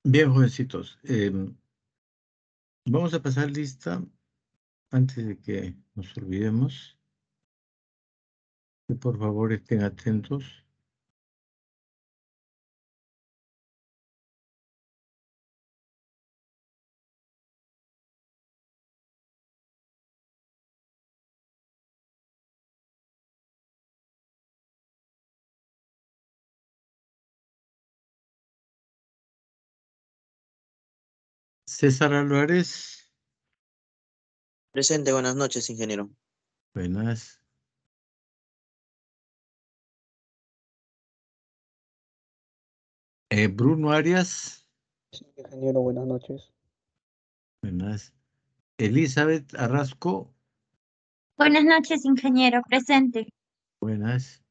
Bien, jovencitos. Vamos a pasar lista antes de que nos olvidemos. Que por favor estén atentos. César Álvarez. Presente, buenas noches, ingeniero. Buenas. Bruno Arias. Sí, ingeniero, buenas noches. Buenas. Elizabeth Arrasco. Buenas noches, ingeniero. Presente. Buenas.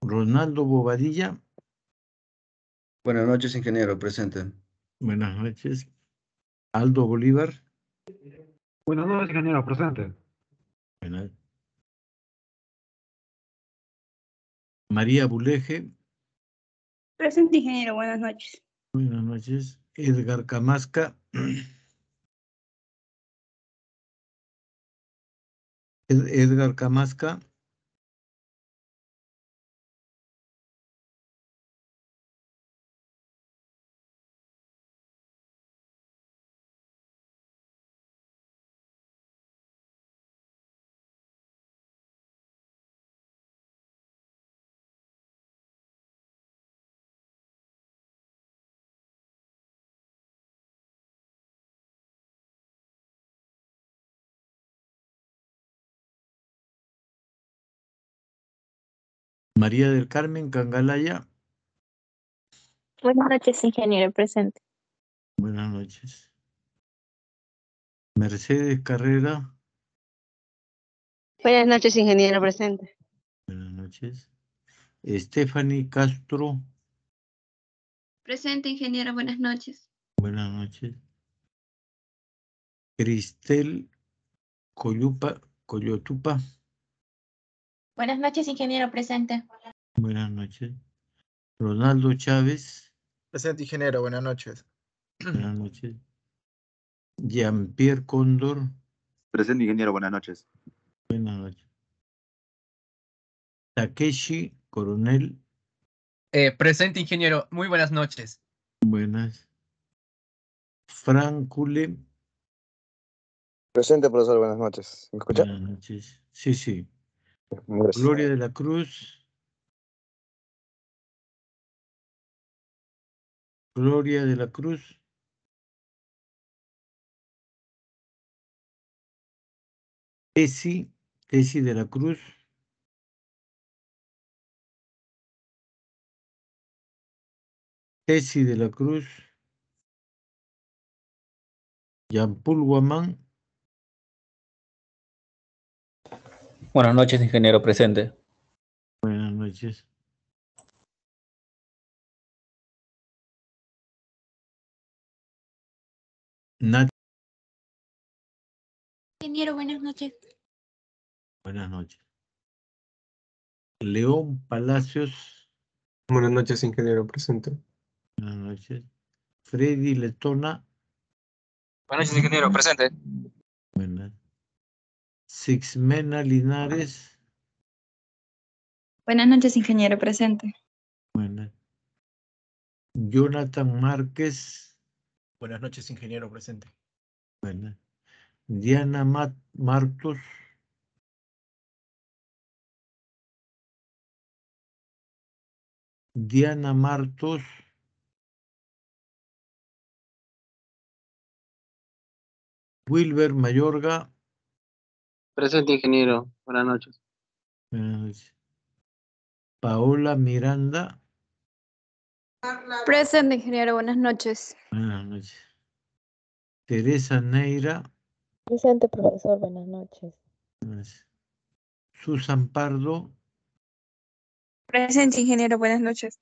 Ronaldo Bobadilla. Buenas noches, ingeniero, presente. Buenas noches. Aldo Bolívar. Buenas noches, ingeniero, presente. Buenas. María Buleje. Presente, ingeniero, buenas noches. Buenas noches. Edgar Camasca. Edgar Camasca. María del Carmen Cangalaya. Buenas noches, ingeniero. Presente. Buenas noches. Mercedes Carrera. Buenas noches, ingeniero, presente. Buenas noches. Stephanie Castro. Presente, ingeniero, buenas noches. Buenas noches. Cristel Coyotupa. Buenas noches, ingeniero. Presente. Buenas noches. Ronaldo Chávez. Presente, ingeniero, buenas noches. Buenas noches. Jean-Pierre Cóndor. Presente, ingeniero, buenas noches. Buenas noches. Takeshi Coronel. Presente, ingeniero, muy buenas noches. Buenas. Fran Cule. Presente, profesor, buenas noches. ¿Me escucha? Buenas noches. Sí, sí. Gracias. Gloria de la Cruz. Gloria de la Cruz. Tesi de la Cruz. Tesi de la Cruz. Yampul Guamán. Buenas noches, ingeniero, presente. Buenas noches. Nat. Ingeniero, buenas noches. Buenas noches. León Palacios. Buenas noches, ingeniero, presente. Buenas noches. Freddy Letona. Buenas noches, ingeniero, presente. Buenas. Sixmena Linares. Buenas noches, ingeniero, presente. Buenas. Jonathan Márquez. Buenas noches, ingeniero, presente. Buenas. Diana Martos. Diana Martos. Wilber Mayorga. Presente, ingeniero, buenas noches. Buenas noches. Paola Miranda. Presente, ingeniero. Buenas noches. Buenas noches. Teresa Neira. Presente, profesor. Buenas noches. Susan Pardo. Presente, ingeniero. Buenas noches.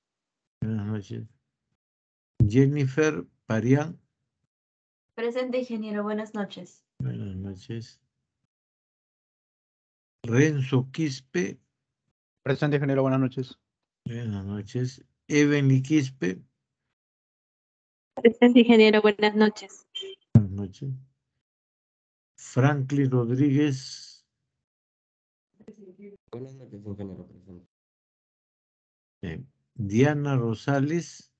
Buenas noches. Jennifer Parián. Presente, ingeniero. Buenas noches. Buenas noches. Renzo Quispe. Presente, ingeniero. Buenas noches. Buenas noches. Evelyn Quispe. Presente, ingeniero. Buenas noches. Buenas noches. Franklin Rodríguez. Buenas noches, ingeniero. Presente. Diana Rosales.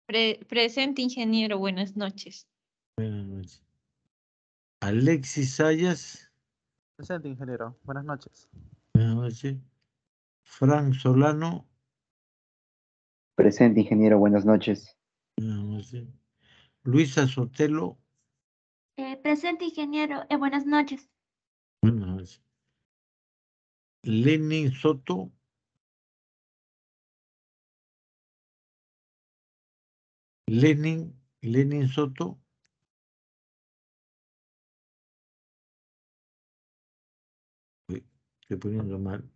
Presente, ingeniero. Buenas noches. Buenas noches. Alexis Sayas. Presente, ingeniero. Buenas noches. Buenas noches. Frank Solano. Presente, ingeniero. Buenas noches. Buenas noches. Luisa Sotelo. Presente, ingeniero. Buenas noches. Buenas noches. Lenin Soto. Lenin Soto. Uy, estoy poniendo mal.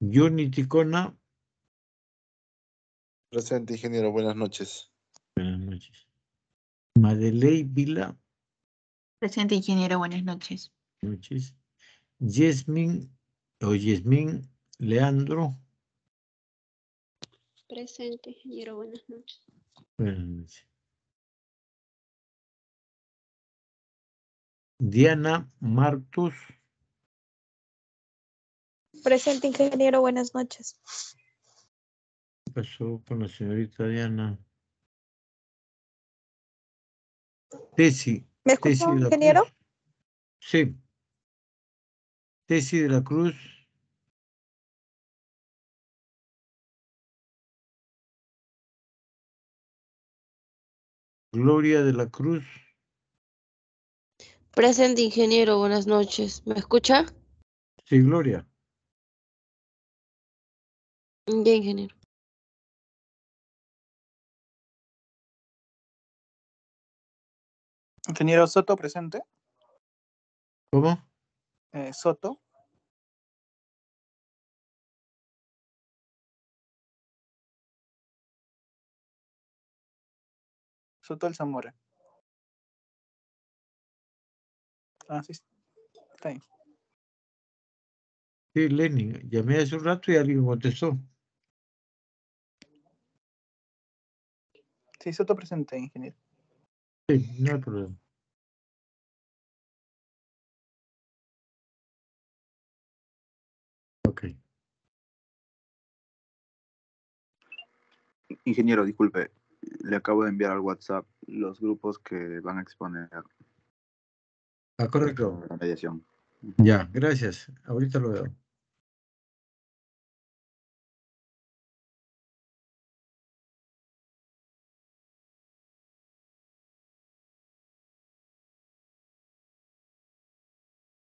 Johnny Ticona. Presente, ingeniero. Buenas noches. Buenas noches. Madeley Vila. Presente, ingeniero. Buenas noches. Buenas noches. Yasmin Leandro. Presente, ingeniero. Buenas noches. Buenas noches. Diana Martos. Presente, ingeniero. Buenas noches. ¿Qué pasó con la señorita Diana? Tesi. ¿Me Tesi escuchó, de la ingeniero? Cruz. Sí. Tesi de la Cruz. Gloria de la Cruz. Presente, ingeniero. Buenas noches. ¿Me escucha? Sí, Gloria. Ya, ingeniero. Ingeniero Soto, presente. ¿Cómo? Soto. Soto Alzamora. Ah, sí. Está bien. Sí, Lenin. Llamé hace un rato y alguien contestó. Sí, Soto presente, ingeniero. Sí, no hay problema. Ok. Ingeniero, disculpe. Le acabo de enviar al WhatsApp los grupos que van a exponer. Ah, correcto. La mediación. Ya, gracias. Ahorita lo veo.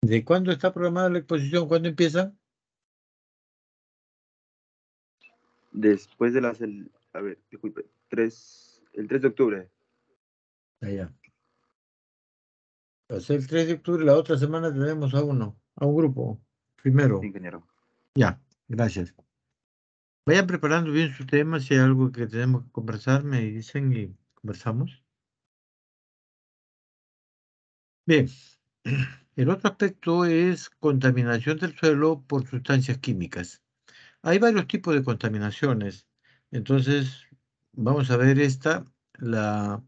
¿De cuándo está programada la exposición? ¿Cuándo empieza? Después de a ver, disculpe. El 3 de octubre. Allá. O sea, el 3 de octubre, la otra semana tenemos a un grupo. Primero. Sí, ingeniero. Ya, gracias. Vayan preparando bien su tema. Si hay algo que tenemos que conversar, me dicen y conversamos. Bien. El otro aspecto es contaminación del suelo por sustancias químicas. Hay varios tipos de contaminaciones. Entonces, vamos a ver la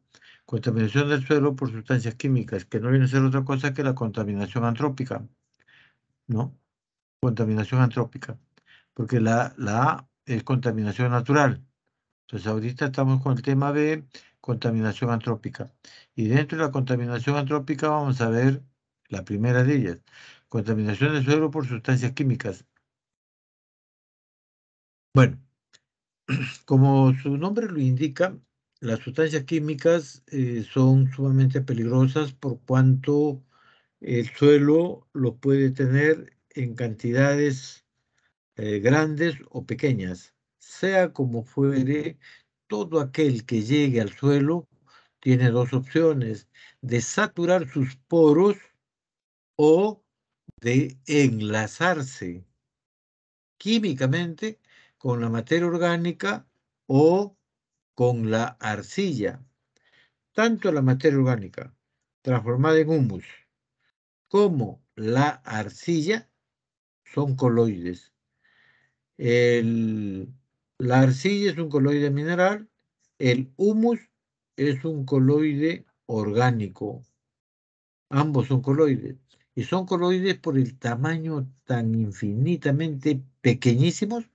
contaminación del suelo por sustancias químicas, que no viene a ser otra cosa que la contaminación antrópica, ¿no? Contaminación antrópica, porque la A es contaminación natural. Entonces, ahorita estamos con el tema B, contaminación antrópica. Y dentro de la contaminación antrópica vamos a ver la primera de ellas, contaminación del suelo por sustancias químicas. Bueno, como su nombre lo indica, las sustancias químicas son sumamente peligrosas por cuanto el suelo lo puede tener en cantidades grandes o pequeñas. Sea como fuere, todo aquel que llegue al suelo tiene dos opciones: de saturar sus poros o de enlazarse químicamente con la materia orgánica o con la arcilla. Tanto la materia orgánica transformada en humus como la arcilla son coloides. La arcilla es un coloide mineral, el humus es un coloide orgánico. Ambos son coloides. Y son coloides por el tamaño tan infinitamente pequeñísimos,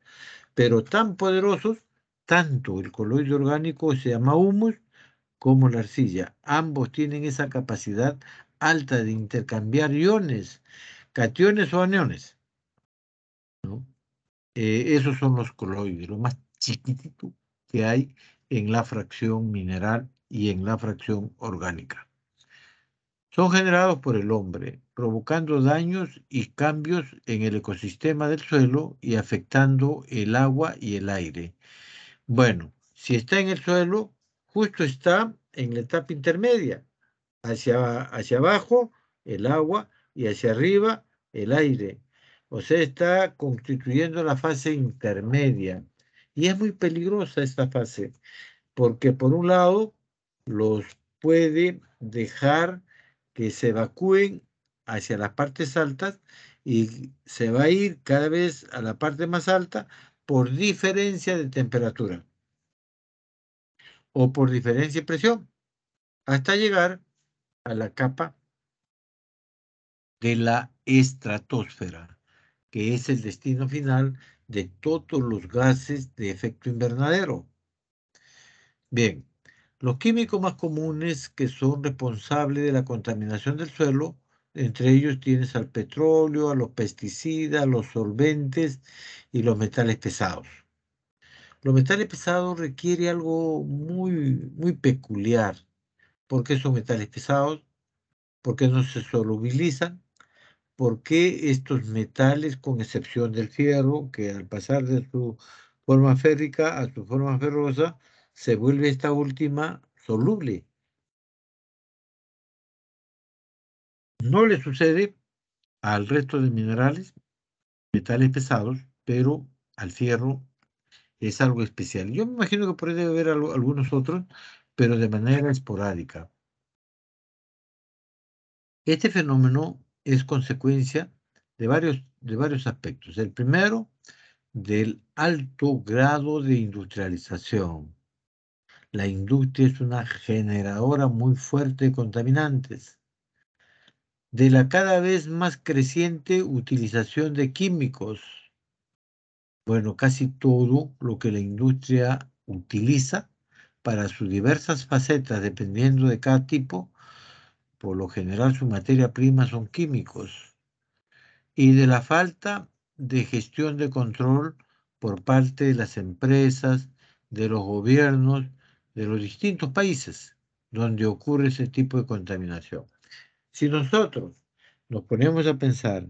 pero tan poderosos, tanto el coloide orgánico se llama humus como la arcilla. Ambos tienen esa capacidad alta de intercambiar iones, cationes o aniones, ¿no? Esos son los coloides, lo más chiquitito que hay en la fracción mineral y en la fracción orgánica. Son generados por el hombre, provocando daños y cambios en el ecosistema del suelo y afectando el agua y el aire. Bueno, si está en el suelo, justo está en la etapa intermedia. Hacia abajo el agua y hacia arriba el aire. O sea, está constituyendo la fase intermedia. Y es muy peligrosa esta fase, porque por un lado los puede dejar que se evacúen hacia las partes altas y se va a ir cada vez a la parte más alta por diferencia de temperatura o por diferencia de presión, hasta llegar a la capa de la estratosfera, que es el destino final de todos los gases de efecto invernadero. Bien, los químicos más comunes que son responsables de la contaminación del suelo, entre ellos tienes al petróleo, a los pesticidas, los solventes y los metales pesados. Los metales pesados requieren algo muy peculiar. ¿Por qué son metales pesados? ¿Por qué no se solubilizan? ¿Por qué estos metales, con excepción del fierro, que al pasar de su forma férrica a su forma ferrosa, se vuelve esta última soluble? No le sucede al resto de minerales, metales pesados, pero al fierro es algo especial. Yo me imagino que por ahí debe haber algunos otros, pero de manera esporádica. Este fenómeno es consecuencia de varios aspectos. El primero, del alto grado de industrialización. La industria es una generadora muy fuerte de contaminantes. De la cada vez más creciente utilización de químicos. Bueno, casi todo lo que la industria utiliza para sus diversas facetas, dependiendo de cada tipo, por lo general su materia prima son químicos. Y de la falta de gestión de control por parte de las empresas, de los gobiernos, de los distintos países donde ocurre ese tipo de contaminación. Si nosotros nos ponemos a pensar,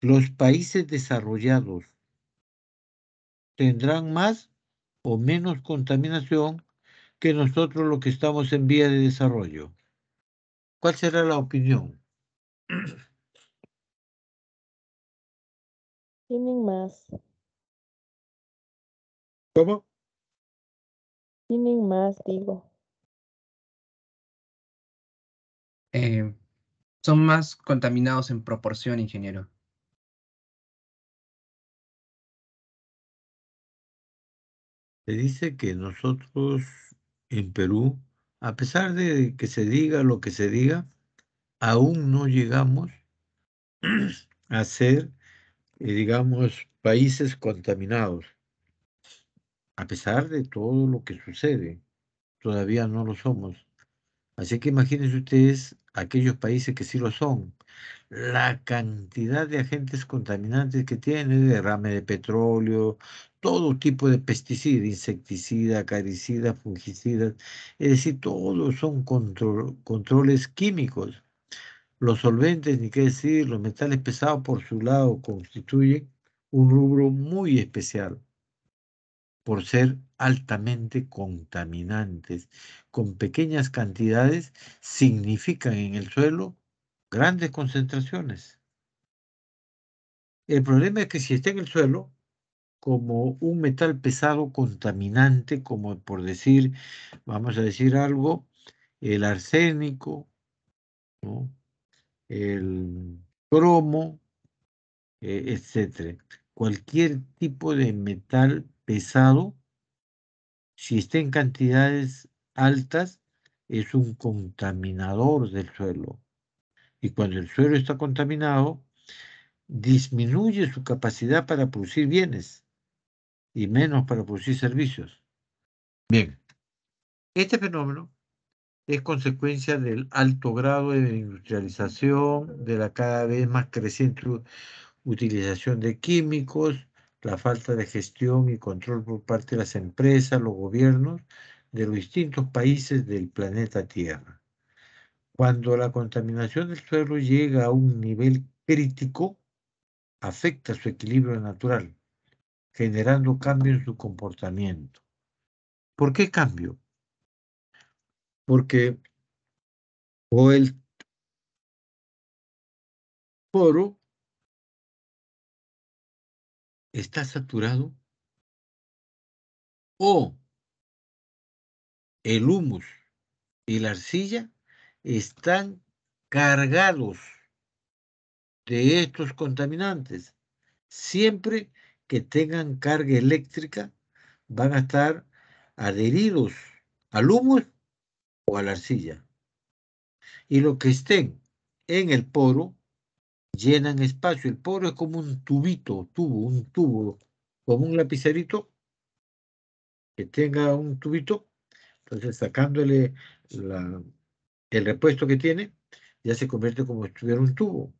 los países desarrollados tendrán más o menos contaminación que nosotros los que estamos en vía de desarrollo. ¿Cuál será la opinión? Tienen más. ¿Cómo? Tienen más, digo. Son más contaminados en proporción, ingeniero. Se dice que nosotros en Perú, a pesar de que se diga lo que se diga, aún no llegamos a ser, digamos, países contaminados. A pesar de todo lo que sucede, todavía no lo somos. Así que imagínense ustedes aquellos países que sí lo son. La cantidad de agentes contaminantes que tiene, derrame de petróleo, todo tipo de pesticida, insecticida, acaricida, fungicidas, es decir, todos son controles químicos. Los solventes, ni qué decir, los metales pesados por su lado constituyen un rubro muy especial por ser altamente contaminantes. Con pequeñas cantidades significan en el suelo grandes concentraciones. El problema es que si está en el suelo, como un metal pesado contaminante, como por decir, vamos a decir algo, el arsénico, ¿no? El cromo, etcétera. Cualquier tipo de metal pesado, si está en cantidades altas, es un contaminador del suelo. Y cuando el suelo está contaminado, disminuye su capacidad para producir bienes y menos para producir servicios. Bien, este fenómeno es consecuencia del alto grado de industrialización, de la cada vez más creciente utilización de químicos, la falta de gestión y control por parte de las empresas, los gobiernos de los distintos países del planeta Tierra. Cuando la contaminación del suelo llega a un nivel crítico, afecta su equilibrio natural, generando cambios en su comportamiento. ¿Por qué cambio? Porque o el poro está saturado o el humus y la arcilla están cargados de estos contaminantes. Siempre que tengan carga eléctrica, van a estar adheridos al humus o a la arcilla. Y lo que estén en el poro llenan espacio. El poro es como un tubo, como un lapicerito que tenga un tubito. Entonces, sacándole el repuesto que tiene, ya se convierte como si tuviera un tubo.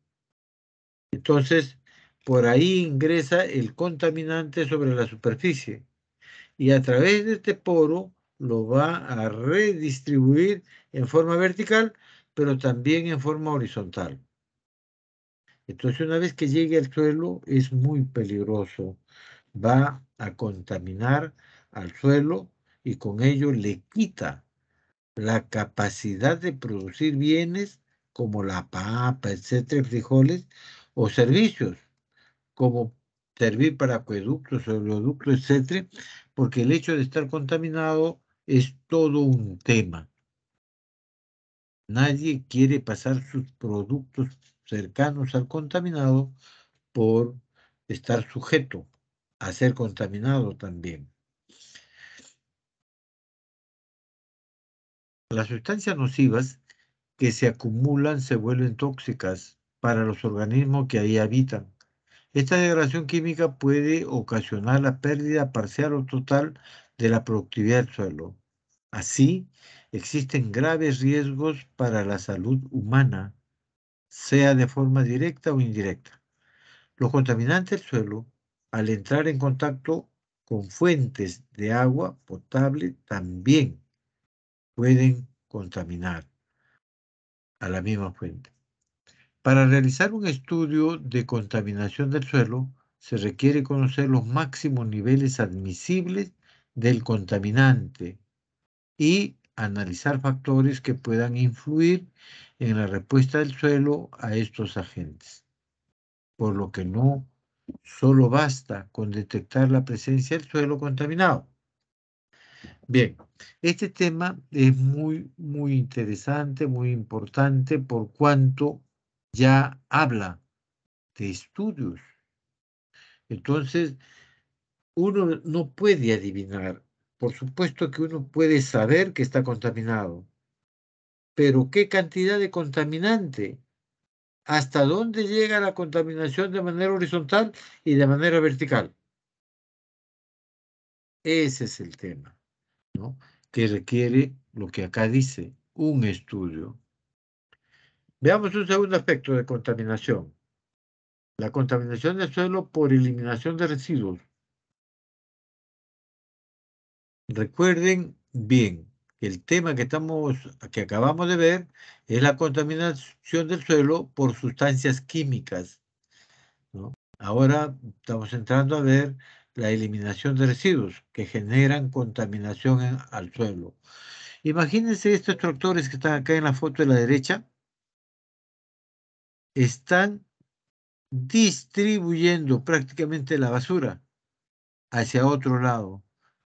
Entonces, por ahí ingresa el contaminante sobre la superficie y a través de este poro lo va a redistribuir en forma vertical, pero también en forma horizontal. Entonces, una vez que llegue al suelo, es muy peligroso. Va a contaminar al suelo y con ello le quita la capacidad de producir bienes como la papa, etcétera, frijoles o servicios, como servir para acueductos, oleoductos, etcétera, porque el hecho de estar contaminado es todo un tema. Nadie quiere pasar sus productos cercanos al contaminado por estar sujeto a ser contaminado también. Las sustancias nocivas que se acumulan se vuelven tóxicas para los organismos que ahí habitan. Esta degradación química puede ocasionar la pérdida parcial o total de la productividad del suelo. Así, existen graves riesgos para la salud humana, sea de forma directa o indirecta. Los contaminantes del suelo, al entrar en contacto con fuentes de agua potable, también pueden contaminar a la misma fuente. Para realizar un estudio de contaminación del suelo, se requiere conocer los máximos niveles admisibles del contaminante y analizar factores que puedan influir en la respuesta del suelo a estos agentes. Por lo que no solo basta con detectar la presencia del suelo contaminado. Bien, este tema es muy, muy interesante, muy importante por cuanto ya habla de estudios. Entonces, uno no puede adivinar. Por supuesto que uno puede saber que está contaminado, pero ¿qué cantidad de contaminante? ¿Hasta dónde llega la contaminación de manera horizontal y de manera vertical? Ese es el tema, ¿no? Que requiere lo que acá dice, un estudio. Veamos un segundo aspecto de contaminación. La contaminación del suelo por eliminación de residuos. Recuerden bien que el tema que acabamos de ver es la contaminación del suelo por sustancias químicas, ¿no? Ahora estamos entrando a ver la eliminación de residuos que generan contaminación al suelo. Imagínense estos tractores que están acá en la foto de la derecha, están distribuyendo prácticamente la basura hacia otro lado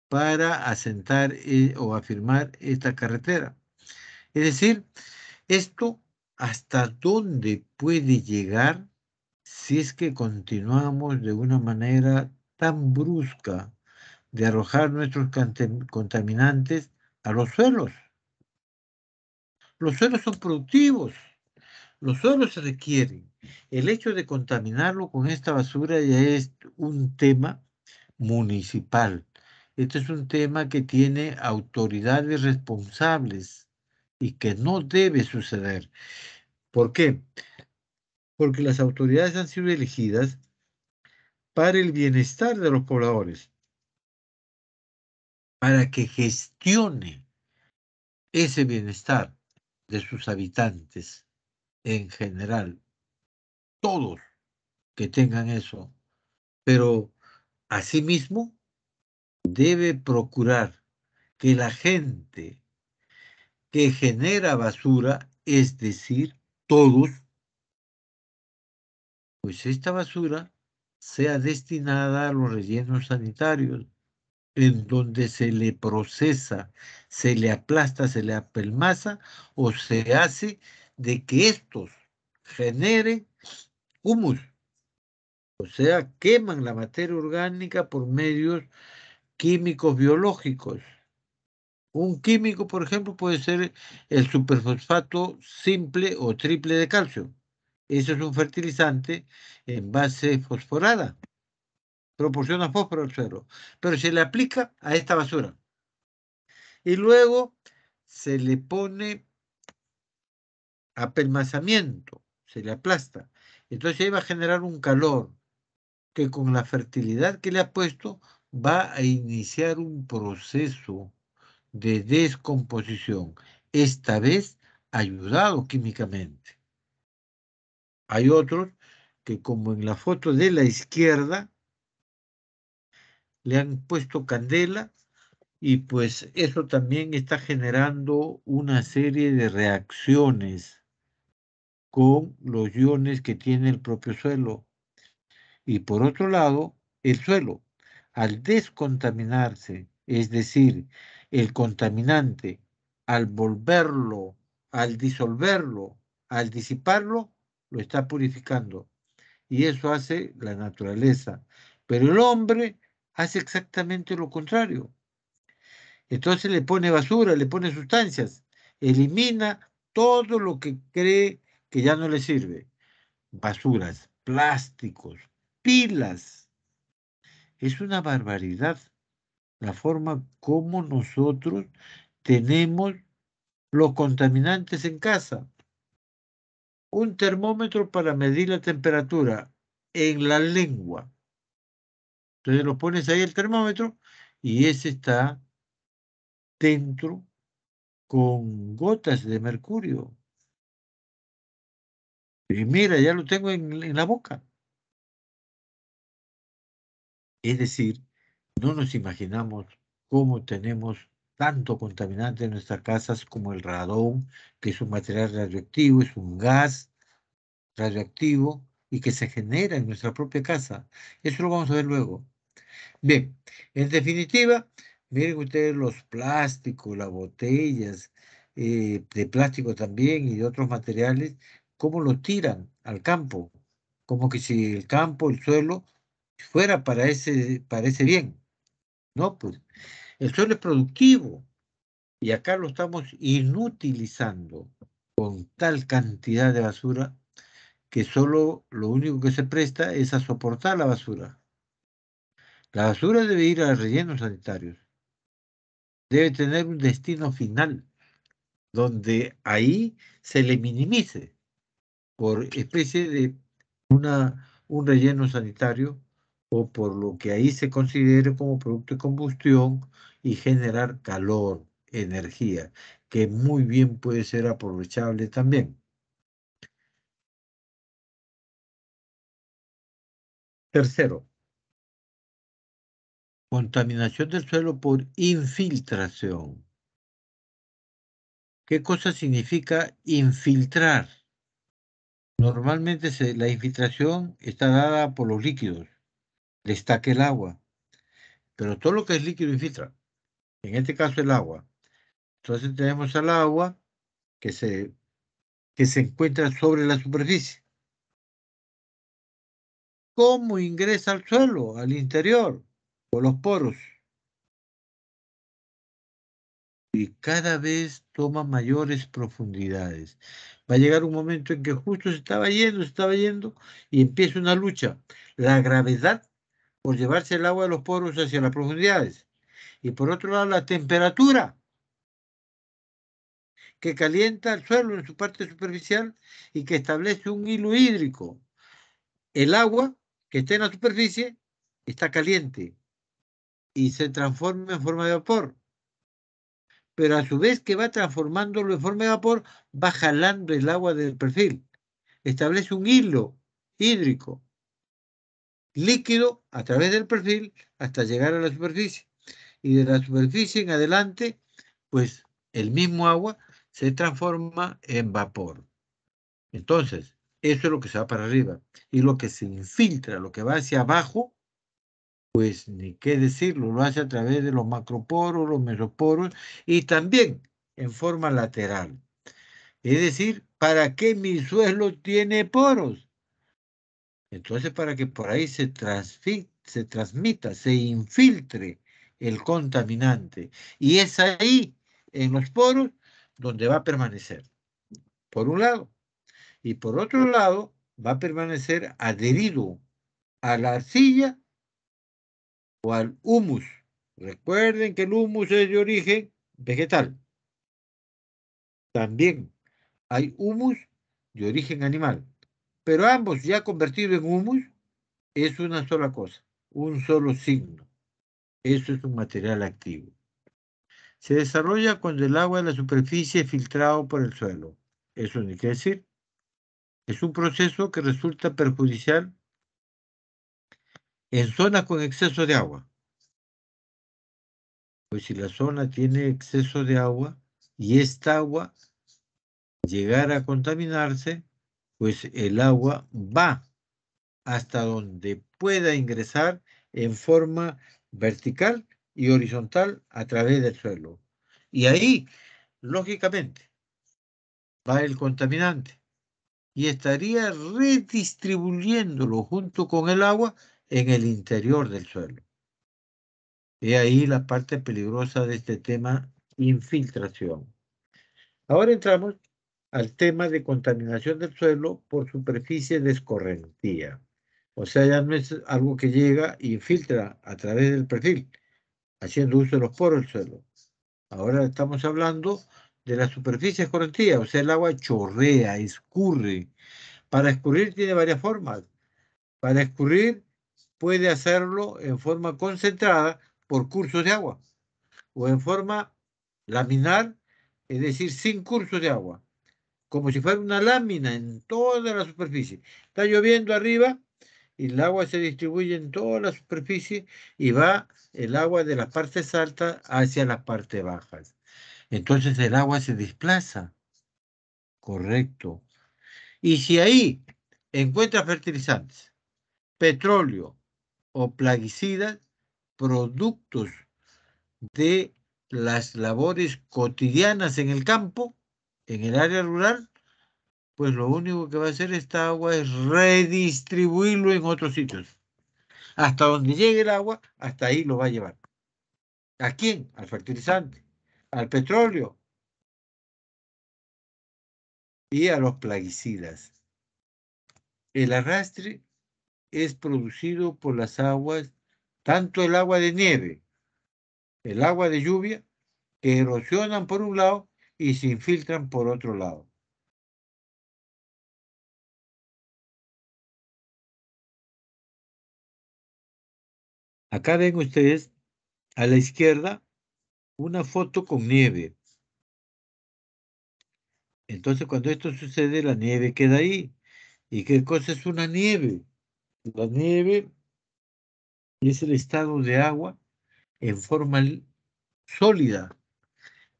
para asentar o afirmar esta carretera. Es decir, esto hasta dónde puede llegar si es que continuamos de una manera tan brusca de arrojar nuestros contaminantes a los suelos. Los suelos son productivos, los suelos se requieren. El hecho de contaminarlo con esta basura ya es un tema municipal. Este es un tema que tiene autoridades responsables y que no debe suceder. ¿Por qué? Porque las autoridades han sido elegidas para el bienestar de los pobladores, para que gestione ese bienestar de sus habitantes en general, todos que tengan eso, pero asimismo debe procurar que la gente que genera basura, es decir, todos, pues esta basura sea destinada a los rellenos sanitarios, en donde se le procesa, se le aplasta, se le apelmaza o se hace de que estos generen humus, o sea, queman la materia orgánica por medios químicos biológicos. Un químico, por ejemplo, puede ser el superfosfato simple o triple de calcio. Eso es un fertilizante en base fosforada. Proporciona fósforo al suelo, pero se le aplica a esta basura. Y luego se le pone apelmazamiento, se le aplasta. Entonces ahí va a generar un calor que con la fertilidad que le ha puesto va a iniciar un proceso de descomposición, esta vez ayudado químicamente. Hay otros que, como en la foto de la izquierda, le han puesto candela y pues eso también está generando una serie de reacciones con los iones que tiene el propio suelo. Y por otro lado, el suelo, al descontaminarse, es decir, el contaminante, al volverlo, al disolverlo, al disiparlo, lo está purificando. Y eso hace la naturaleza. Pero el hombre hace exactamente lo contrario. Entonces le pone basura, le pone sustancias, elimina todo lo que cree que ya no le sirve. Basuras, plásticos, pilas. Es una barbaridad la forma como nosotros tenemos los contaminantes en casa. Un termómetro para medir la temperatura en la lengua. Entonces lo pones ahí el termómetro y ese está dentro con gotas de mercurio. Y mira, ya lo tengo en la boca. Es decir, no nos imaginamos cómo tenemos tanto contaminante en nuestras casas como el radón, que es un material radioactivo, es un gas radioactivo y que se genera en nuestra propia casa. Eso lo vamos a ver luego. Bien, en definitiva, miren ustedes los plásticos, las botellas de plástico también y de otros materiales, cómo lo tiran al campo, como que si el campo, el suelo, fuera para ese bien. No, pues el suelo es productivo y acá lo estamos inutilizando con tal cantidad de basura que solo lo único que se presta es a soportar la basura. La basura debe ir a rellenos sanitarios. Debe tener un destino final, donde ahí se le minimice por especie de un relleno sanitario o por lo que ahí se considere como producto de combustión y generar calor energía, que muy bien puede ser aprovechable también. Tercero, contaminación del suelo por infiltración. ¿Qué cosa significa infiltrar? Normalmente la infiltración está dada por los líquidos, destaca el agua, pero todo lo que es líquido infiltra, en este caso el agua. Entonces tenemos al agua que se encuentra sobre la superficie. ¿Cómo ingresa al suelo, al interior? Por los poros. Y cada vez toma mayores profundidades. Va a llegar un momento en que justo se estaba yendo, y empieza una lucha. La gravedad por llevarse el agua de los poros hacia las profundidades. Y por otro lado, la temperatura, que calienta el suelo en su parte superficial y que establece un hilo hídrico. El agua que está en la superficie está caliente y se transforma en forma de vapor. Pero a su vez que va transformándolo en forma de vapor, va jalando el agua del perfil. Establece un hilo hídrico líquido a través del perfil hasta llegar a la superficie. Y de la superficie en adelante, pues el mismo agua se transforma en vapor. Entonces, eso es lo que se va para arriba. Y lo que se infiltra, lo que va hacia abajo, pues ni qué decirlo, lo hace a través de los macroporos, los mesoporos y también en forma lateral. Es decir, ¿para qué mi suelo tiene poros? Entonces, para que por ahí se transmita, se infiltre el contaminante. Y es ahí, en los poros, donde va a permanecer. Por un lado. Y por otro lado, va a permanecer adherido a la arcilla o al humus. Recuerden que el humus es de origen vegetal. También hay humus de origen animal. Pero ambos ya convertidos en humus es una sola cosa, un solo signo. Eso es un material activo. Se desarrolla cuando el agua de la superficie es filtrado por el suelo. Eso ni qué decir. Es un proceso que resulta perjudicial en zonas con exceso de agua. Pues si la zona tiene exceso de agua y esta agua llegara a contaminarse, pues el agua va hasta donde pueda ingresar en forma vertical y horizontal a través del suelo. Y ahí, lógicamente, va el contaminante y estaría redistribuyéndolo junto con el agua en el interior del suelo. He ahí la parte peligrosa de este tema, infiltración. Ahora entramos al tema de contaminación del suelo por superficie de escorrentía. O sea, ya no es algo que llega e infiltra a través del perfil, haciendo uso de los poros del suelo. Ahora estamos hablando de la superficie escorrentía, o sea, el agua chorrea, escurre. Para escurrir tiene varias formas. Para escurrir puede hacerlo en forma concentrada por cursos de agua o en forma laminar, es decir, sin cursos de agua, como si fuera una lámina en toda la superficie. Está lloviendo arriba y el agua se distribuye en toda la superficie y va el agua de las partes altas hacia las partes bajas. Entonces el agua se desplaza. Correcto. Y si ahí encuentra fertilizantes, petróleo o plaguicidas, productos de las labores cotidianas en el campo, en el área rural, pues lo único que va a hacer esta agua es redistribuirlo en otros sitios. Hasta donde llegue el agua, hasta ahí lo va a llevar. ¿A quién? Al fertilizante, al petróleo y a los plaguicidas. El arrastre es producido por las aguas, tanto el agua de nieve, el agua de lluvia, que erosionan por un lado y se infiltran por otro lado. Acá ven ustedes a la izquierda una foto con nieve. Entonces, cuando esto sucede, la nieve queda ahí. ¿Y qué cosa es una nieve? La nieve es el estado de agua en forma sólida,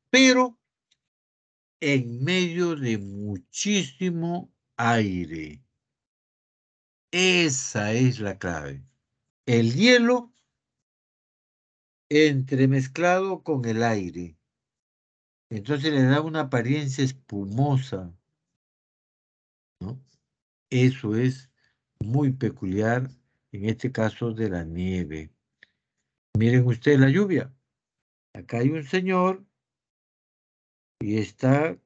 pero en medio de muchísimo aire. Esa es la clave. El hielo entremezclado con el aire. Entonces le da una apariencia espumosa, ¿no? Eso es muy peculiar en este caso de la nieve. Miren ustedes la lluvia. Acá hay un señor y está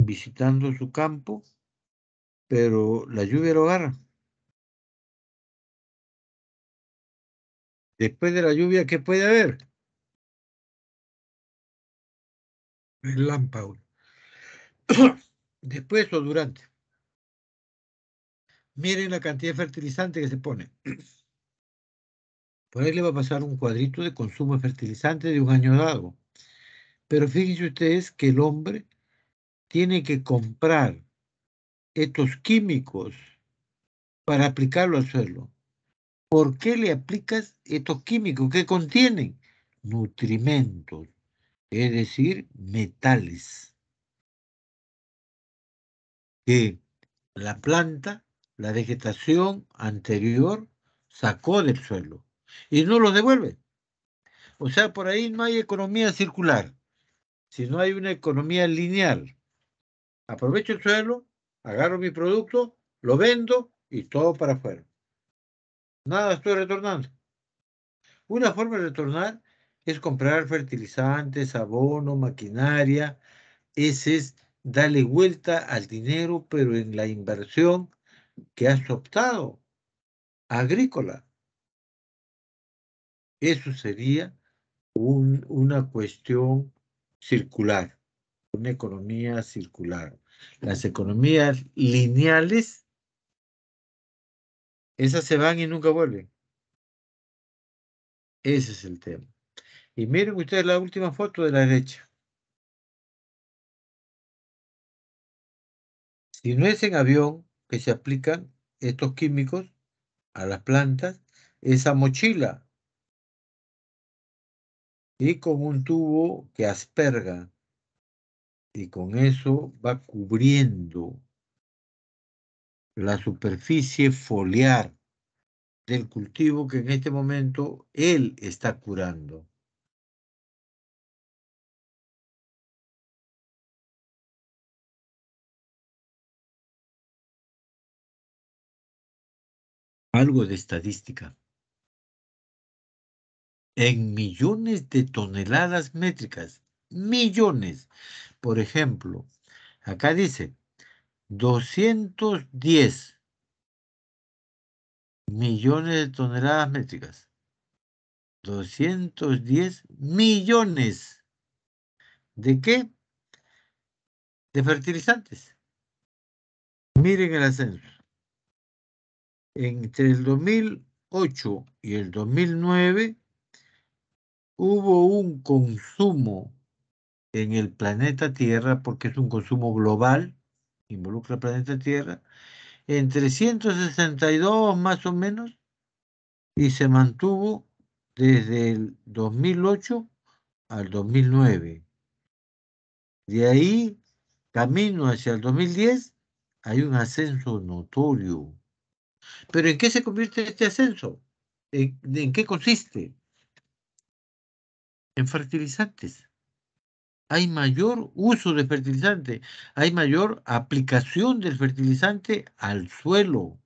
visitando su campo, pero la lluvia lo agarra. Después de la lluvia, ¿qué puede haber? Relámpago. Después o durante. Miren la cantidad de fertilizante que se pone. Por ahí le va a pasar un cuadrito de consumo de fertilizante de un año dado. Pero fíjense ustedes que el hombre tiene que comprar estos químicos para aplicarlo al suelo. ¿Por qué le aplicas estos químicos que contienen nutrimentos, es decir, metales, que la planta, la vegetación anterior sacó del suelo y no los devuelve? O sea, por ahí no hay economía circular, sino hay una economía lineal. Aprovecho el suelo, agarro mi producto, lo vendo y todo para afuera. Nada estoy retornando. Una forma de retornar es comprar fertilizantes, abono, maquinaria. Ese es darle vuelta al dinero, pero en la inversión que has optado, agrícola. Eso sería una cuestión circular, una economía circular. Las economías lineales, esas se van y nunca vuelven. Ese es el tema. Y miren ustedes la última foto de la derecha. Si no es en avión que se aplican estos químicos a las plantas, esa mochila y con un tubo que asperga y con eso va cubriendo la superficie foliar del cultivo que en este momento él está curando. Algo de estadística. En millones de toneladas métricas, millones. Por ejemplo, acá dice 210 millones de toneladas métricas. 210 millones. ¿De qué? De fertilizantes. Miren el ascenso. Entre el 2008 y el 2009 hubo un consumo en el planeta Tierra, porque es un consumo global, involucra el planeta Tierra, entre 162 más o menos, y se mantuvo desde el 2008 al 2009. De ahí, camino hacia el 2010, hay un ascenso notorio. ¿Pero en qué se convierte este ascenso? ¿En qué consiste? En fertilizantes. Hay mayor uso de fertilizante, hay mayor aplicación del fertilizante al suelo.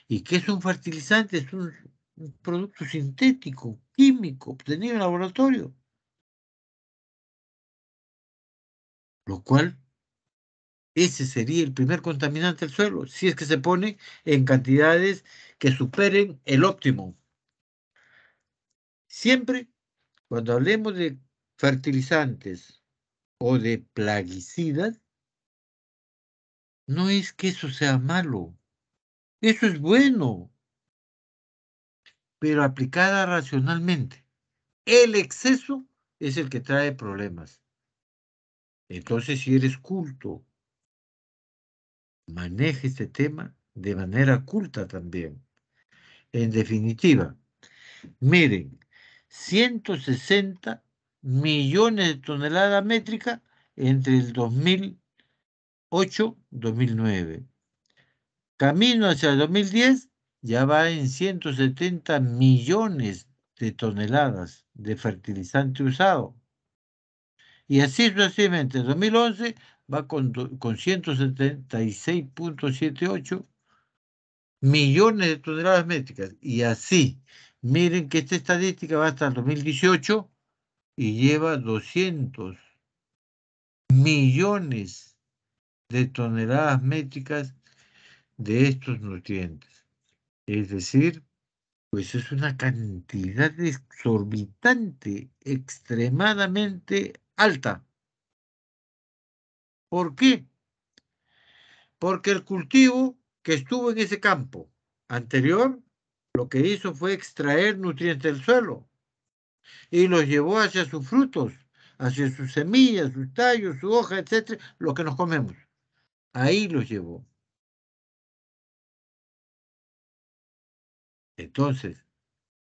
¿Y qué es un fertilizante? Es un producto sintético, químico, obtenido en laboratorio. Lo cual, ese sería el primer contaminante del suelo, si es que se pone en cantidades que superen el óptimo. Siempre, cuando hablemos de fertilizantes o de plaguicidas, no es que eso sea malo, eso es bueno, pero aplicada racionalmente. El exceso es el que trae problemas. Entonces, si eres culto, maneja este tema de manera culta también. En definitiva, miren, 160 millones de toneladas métricas entre el 2008-2009. Camino hacia el 2010 ya va en 170 millones de toneladas de fertilizante usado. Y así sucesivamente, en 2011 va con 176.78 millones de toneladas métricas. Y así, miren que esta estadística va hasta el 2018 y lleva 200 millones de toneladas métricas de estos nutrientes. Es decir, pues es una cantidad exorbitante, extremadamente alta. ¿Por qué? Porque el cultivo que estuvo en ese campo anterior, lo que hizo fue extraer nutrientes del suelo y los llevó hacia sus frutos, hacia sus semillas, sus tallos, su hoja, etcétera, lo que nos comemos. Ahí los llevó. Entonces,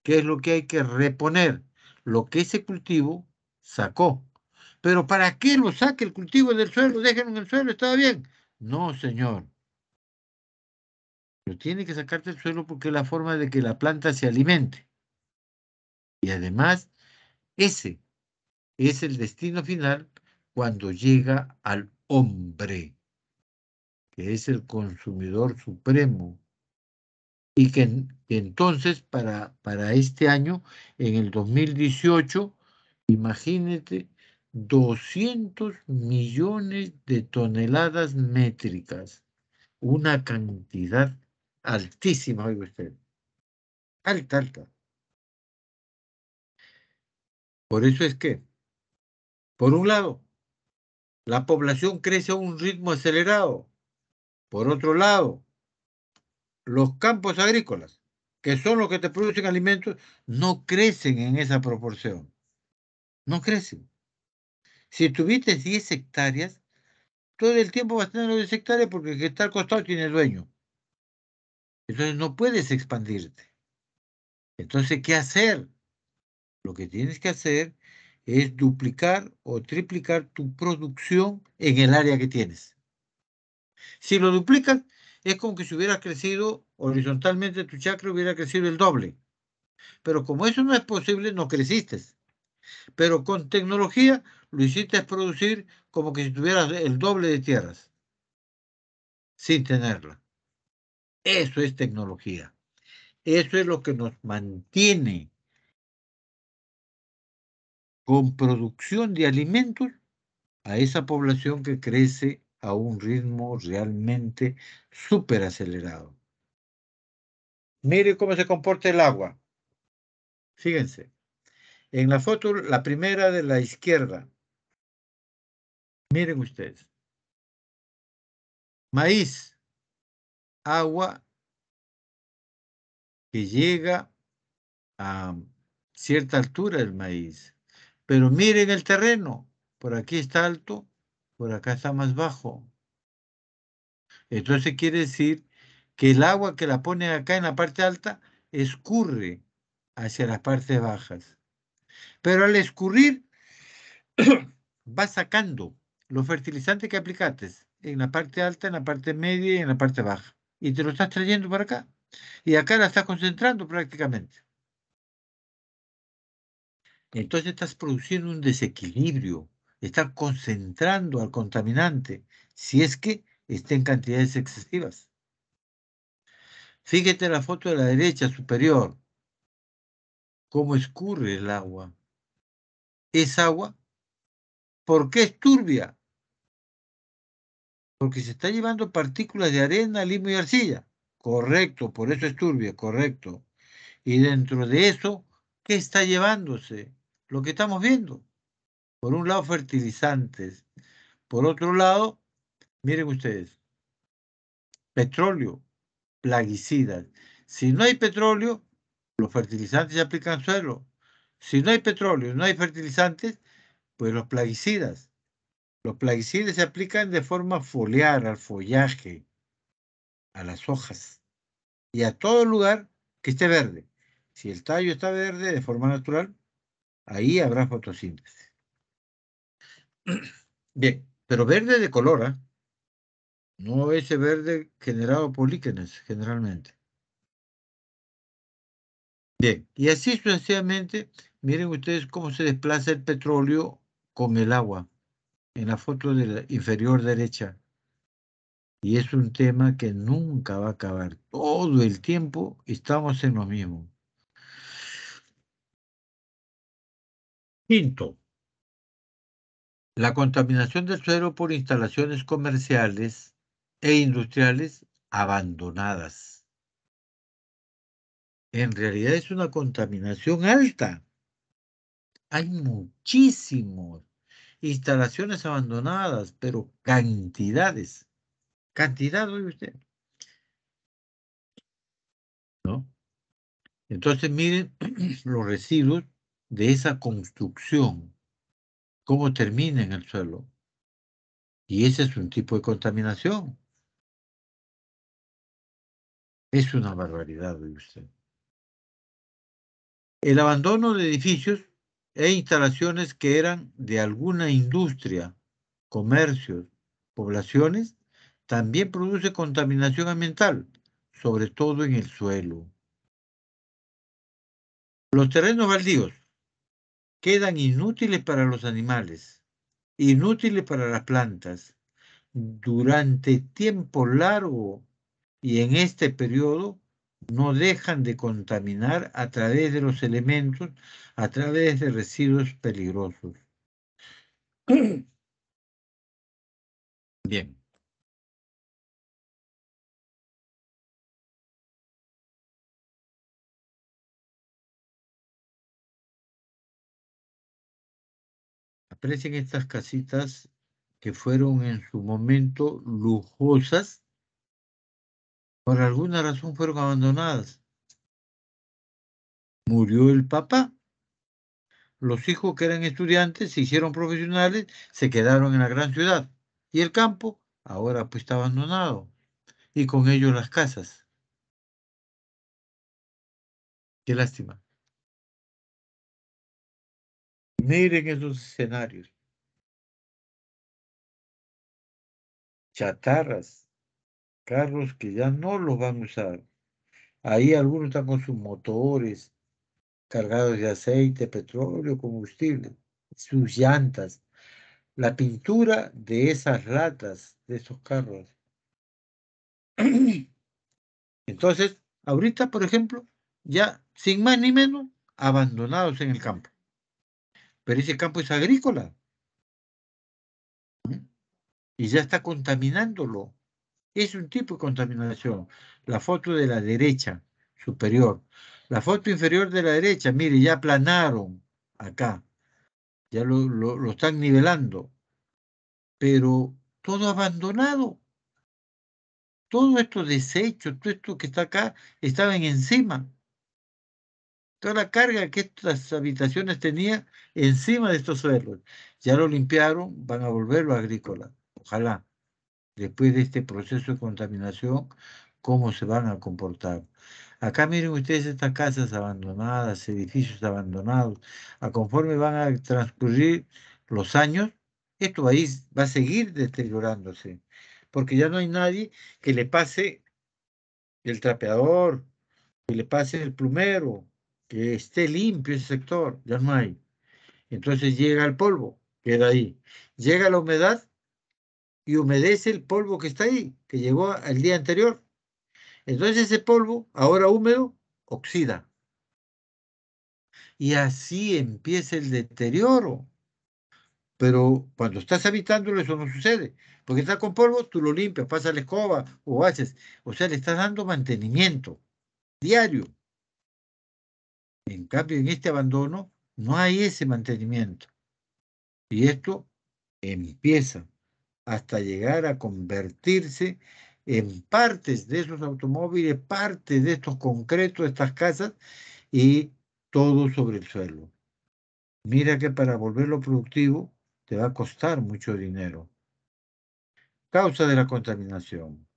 ¿qué es lo que hay que reponer? Lo que ese cultivo sacó. ¿Pero para qué lo saque el cultivo del suelo? Déjenlo en el suelo, ¿está bien? No, señor. Lo tiene que sacar del suelo porque es la forma de que la planta se alimente. Y además, ese es el destino final cuando llega al hombre, que es el consumidor supremo. Y que entonces para este año, en el 2018, imagínate, 200 millones de toneladas métricas. Una cantidad altísima, oiga usted. Alta, alta. Por eso es que, por un lado, la población crece a un ritmo acelerado. Por otro lado, los campos agrícolas, que son los que te producen alimentos, no crecen en esa proporción. No crecen. Si tuviste 10 hectáreas, todo el tiempo vas a tener los 10 hectáreas porque el que está al costado tiene dueño. Entonces no puedes expandirte. Entonces, ¿qué hacer? Lo que tienes que hacer es duplicar o triplicar tu producción en el área que tienes. Si lo duplicas, es como que si hubiera crecido horizontalmente tu chacra, hubiera crecido el doble. Pero como eso no es posible, no creciste. Pero con tecnología lo hiciste producir como que si tuvieras el doble de tierras, sin tenerla. Eso es tecnología. Eso es lo que nos mantiene con producción de alimentos a esa población que crece a un ritmo realmente súper acelerado. Mire cómo se comporta el agua. Fíjense, en la foto, la primera de la izquierda, miren ustedes, maíz, agua que llega a cierta altura del maíz. Pero miren el terreno, por aquí está alto, por acá está más bajo. Entonces quiere decir que el agua que la pone acá en la parte alta escurre hacia las partes bajas. Pero al escurrir, va sacando los fertilizantes que aplicaste en la parte alta, en la parte media y en la parte baja. Y te lo estás trayendo para acá. Y acá la estás concentrando prácticamente. Entonces estás produciendo un desequilibrio. Estás concentrando al contaminante, si es que está en cantidades excesivas. Fíjate la foto de la derecha superior. Cómo escurre el agua. Es agua. ¿Por qué es turbia? Porque se está llevando partículas de arena, limo y arcilla. Correcto, por eso es turbia, correcto. Y dentro de eso, ¿qué está llevándose? Lo que estamos viendo. Por un lado, fertilizantes. Por otro lado, miren ustedes, petróleo, plaguicidas. Si no hay petróleo, los fertilizantes se aplican al suelo. Si no hay petróleo, no hay fertilizantes, pues los plaguicidas. Los plaguicidas se aplican de forma foliar, al follaje, a las hojas y a todo lugar que esté verde. Si el tallo está verde de forma natural, ahí habrá fotosíntesis. Bien, pero verde de color, ¿eh? No ese verde generado por líquenes, generalmente. Bien, y así sucesivamente, miren ustedes cómo se desplaza el petróleo con el agua en la foto de la inferior derecha. Y es un tema que nunca va a acabar. Todo el tiempo estamos en lo mismo. Quinto, la contaminación del suelo por instalaciones comerciales e industriales abandonadas. En realidad es una contaminación alta. Hay muchísimas instalaciones abandonadas, pero cantidades. Cantidad, oye usted. ¿No? Entonces miren los residuos de esa construcción, cómo termina en el suelo. Y ese es un tipo de contaminación. Es una barbaridad, oye usted. El abandono de edificios e instalaciones que eran de alguna industria, comercios, poblaciones, también produce contaminación ambiental, sobre todo en el suelo. Los terrenos baldíos quedan inútiles para los animales, inútiles para las plantas, durante tiempo largo, y en este periodo no dejan de contaminar a través de los elementos, a través de residuos peligrosos. Bien. Aprecien estas casitas que fueron en su momento lujosas, por alguna razón fueron abandonadas. Murió el papá. Los hijos que eran estudiantes se hicieron profesionales, se quedaron en la gran ciudad. Y el campo ahora pues está abandonado. Y con ello las casas. Qué lástima. Miren esos escenarios. Chatarras, carros que ya no los van a usar. Ahí algunos están con sus motores cargados de aceite, petróleo, combustible, sus llantas, la pintura de esas latas, de esos carros. Entonces, ahorita, por ejemplo, ya sin más ni menos, abandonados en el campo. Pero ese campo es agrícola. Y ya está contaminándolo. Es un tipo de contaminación. La foto de la derecha superior. La foto inferior de la derecha, mire, ya aplanaron acá. Ya lo están nivelando. Pero todo abandonado. Todo esto deshecho, todo esto que está acá, estaban encima. Toda la carga que estas habitaciones tenían encima de estos suelos. Ya lo limpiaron, van a volverlo agrícola. Ojalá. Después de este proceso de contaminación, cómo se van a comportar. Acá miren ustedes estas casas abandonadas, edificios abandonados. Conforme van a transcurrir los años, esto ahí va a seguir deteriorándose, porque ya no hay nadie que le pase el trapeador, que le pase el plumero, que esté limpio ese sector, ya no hay. Entonces llega el polvo, queda ahí. Llega la humedad, y humedece el polvo que está ahí, que llegó el día anterior. Entonces ese polvo, ahora húmedo, oxida. Y así empieza el deterioro. Pero cuando estás habitándolo eso no sucede. Porque está con polvo, tú lo limpias, pasas la escoba o haces. O sea, le estás dando mantenimiento diario. En cambio, en este abandono no hay ese mantenimiento. Y esto empieza hasta llegar a convertirse en partes de esos automóviles, partes de estos concretos, de estas casas, y todo sobre el suelo. Mira que para volverlo productivo te va a costar mucho dinero. Causa de la contaminación.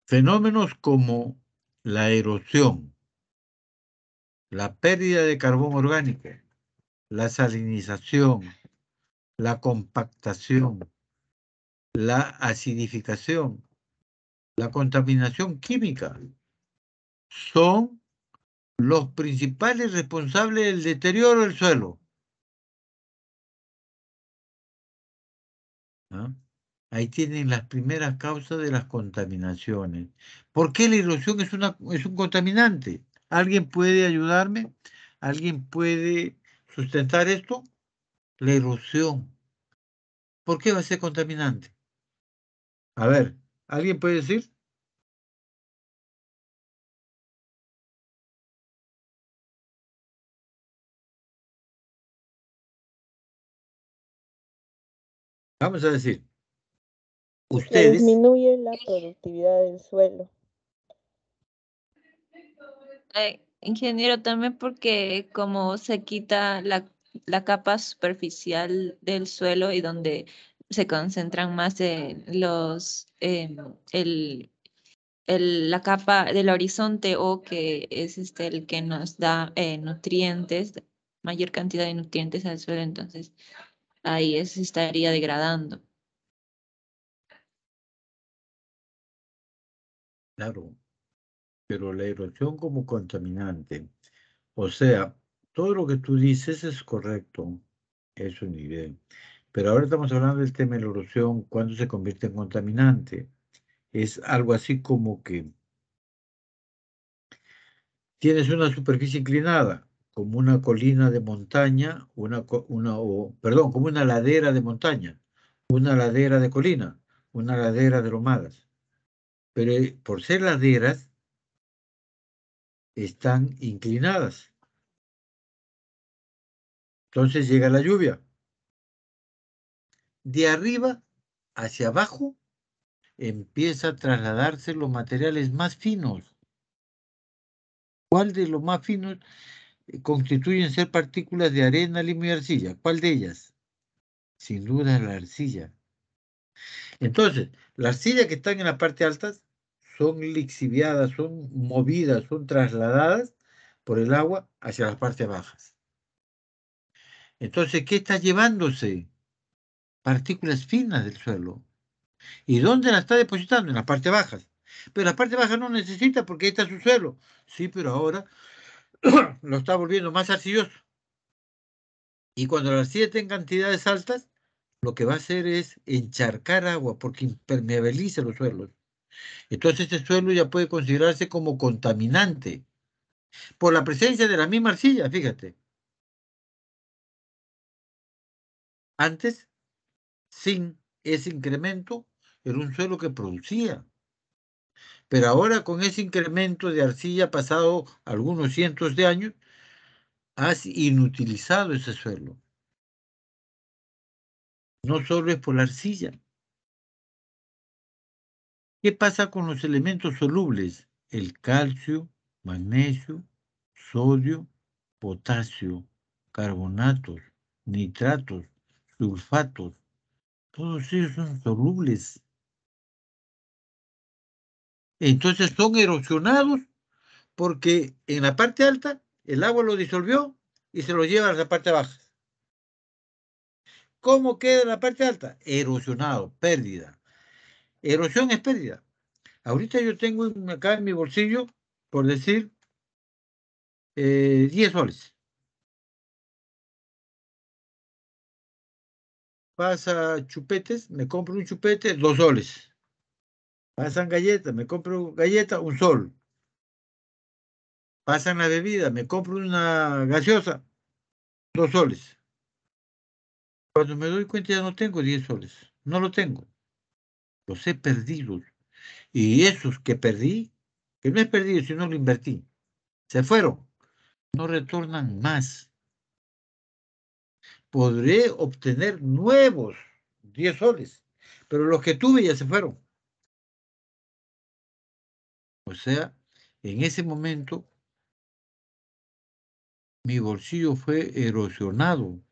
Fenómenos como la erosión, la pérdida de carbón orgánico, la salinización, la compactación, la acidificación, la contaminación química, son los principales responsables del deterioro del suelo. ¿Ah? Ahí tienen las primeras causas de las contaminaciones. ¿Por qué la erosión es un contaminante? ¿Alguien puede ayudarme? ¿Alguien puede sustentar esto? La erosión. ¿Por qué va a ser contaminante? A ver, ¿alguien puede decir? Vamos a decir, Que ustedes, disminuye la productividad del suelo. Ingeniero, también porque como se quita la capa superficial del suelo y donde se concentran más de la capa del horizonte o que es el que nos da nutrientes, mayor cantidad de nutrientes al suelo, entonces ahí se estaría degradando. claro, pero la erosión como contaminante, o sea, todo lo que tú dices es correcto, es un nivel. Pero ahora estamos hablando del tema de la erosión, cuando se convierte en contaminante. Es algo así como que tienes una superficie inclinada, como una colina de montaña, como una ladera de montaña, una ladera de colina, una ladera de lomadas. Pero por ser laderas, están inclinadas. Entonces llega la lluvia. De arriba hacia abajo empieza a trasladarse los materiales más finos. ¿Cuál de los más finos constituyen ser partículas de arena, limo y arcilla? ¿Cuál de ellas? Sin duda la arcilla. Entonces, las arcillas que están en la parte alta son lixiviadas, son movidas, son trasladadas por el agua hacia las partes bajas. Entonces, ¿qué está llevándose? Partículas finas del suelo. ¿Y dónde las está depositando? En las partes bajas. Pero las partes bajas no necesita porque ahí está su suelo. Sí, pero ahora lo está volviendo más arcilloso. Y cuando la arcilla está en cantidades altas, lo que va a hacer es encharcar agua porque impermeabiliza los suelos. Entonces este suelo ya puede considerarse como contaminante por la presencia de la misma arcilla, fíjate. Antes, sin ese incremento, era un suelo que producía. Pero ahora con ese incremento de arcilla pasado algunos cientos de años, has inutilizado ese suelo. No solo es por la arcilla. ¿Qué pasa con los elementos solubles? El calcio, magnesio, sodio, potasio, carbonatos, nitratos, sulfatos. Todos ellos son solubles. Entonces son erosionados porque en la parte alta el agua lo disolvió y se lo lleva a la parte baja. ¿Cómo queda en la parte alta? Erosionado, pérdida. Erosión es pérdida. Ahorita yo tengo acá en mi bolsillo, por decir, 10 soles. Pasa chupetes, me compro un chupete, 2 soles. Pasan galletas, me compro galleta, 1 sol. Pasan la bebida, me compro una gaseosa, 2 soles. Cuando me doy cuenta ya no tengo 10 soles. No lo tengo. Los he perdido. Y esos que perdí, que no he perdido, sino lo invertí, se fueron. No retornan más. Podré obtener nuevos 10 soles, pero los que tuve ya se fueron. O sea, en ese momento mi bolsillo fue erosionado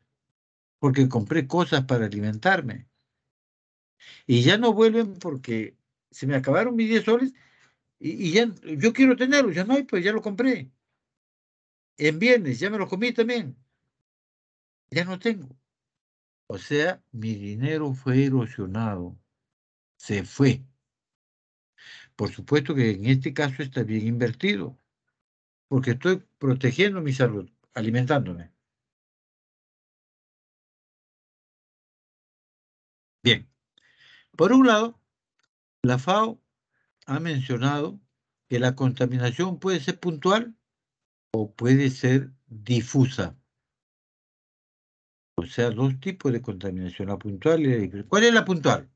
porque compré cosas para alimentarme. Y ya no vuelven porque se me acabaron mis 10 soles y ya yo quiero tenerlo, ya no hay, pues ya lo compré. En viernes ya me lo comí también. Ya no tengo. O sea, mi dinero fue erosionado. Se fue. Por supuesto que en este caso está bien invertido, porque estoy protegiendo mi salud, alimentándome. Bien. Por un lado, la FAO ha mencionado que la contaminación puede ser puntual o puede ser difusa. O sea, dos tipos de contaminación, la puntual y la difusa. ¿Cuál es la puntual?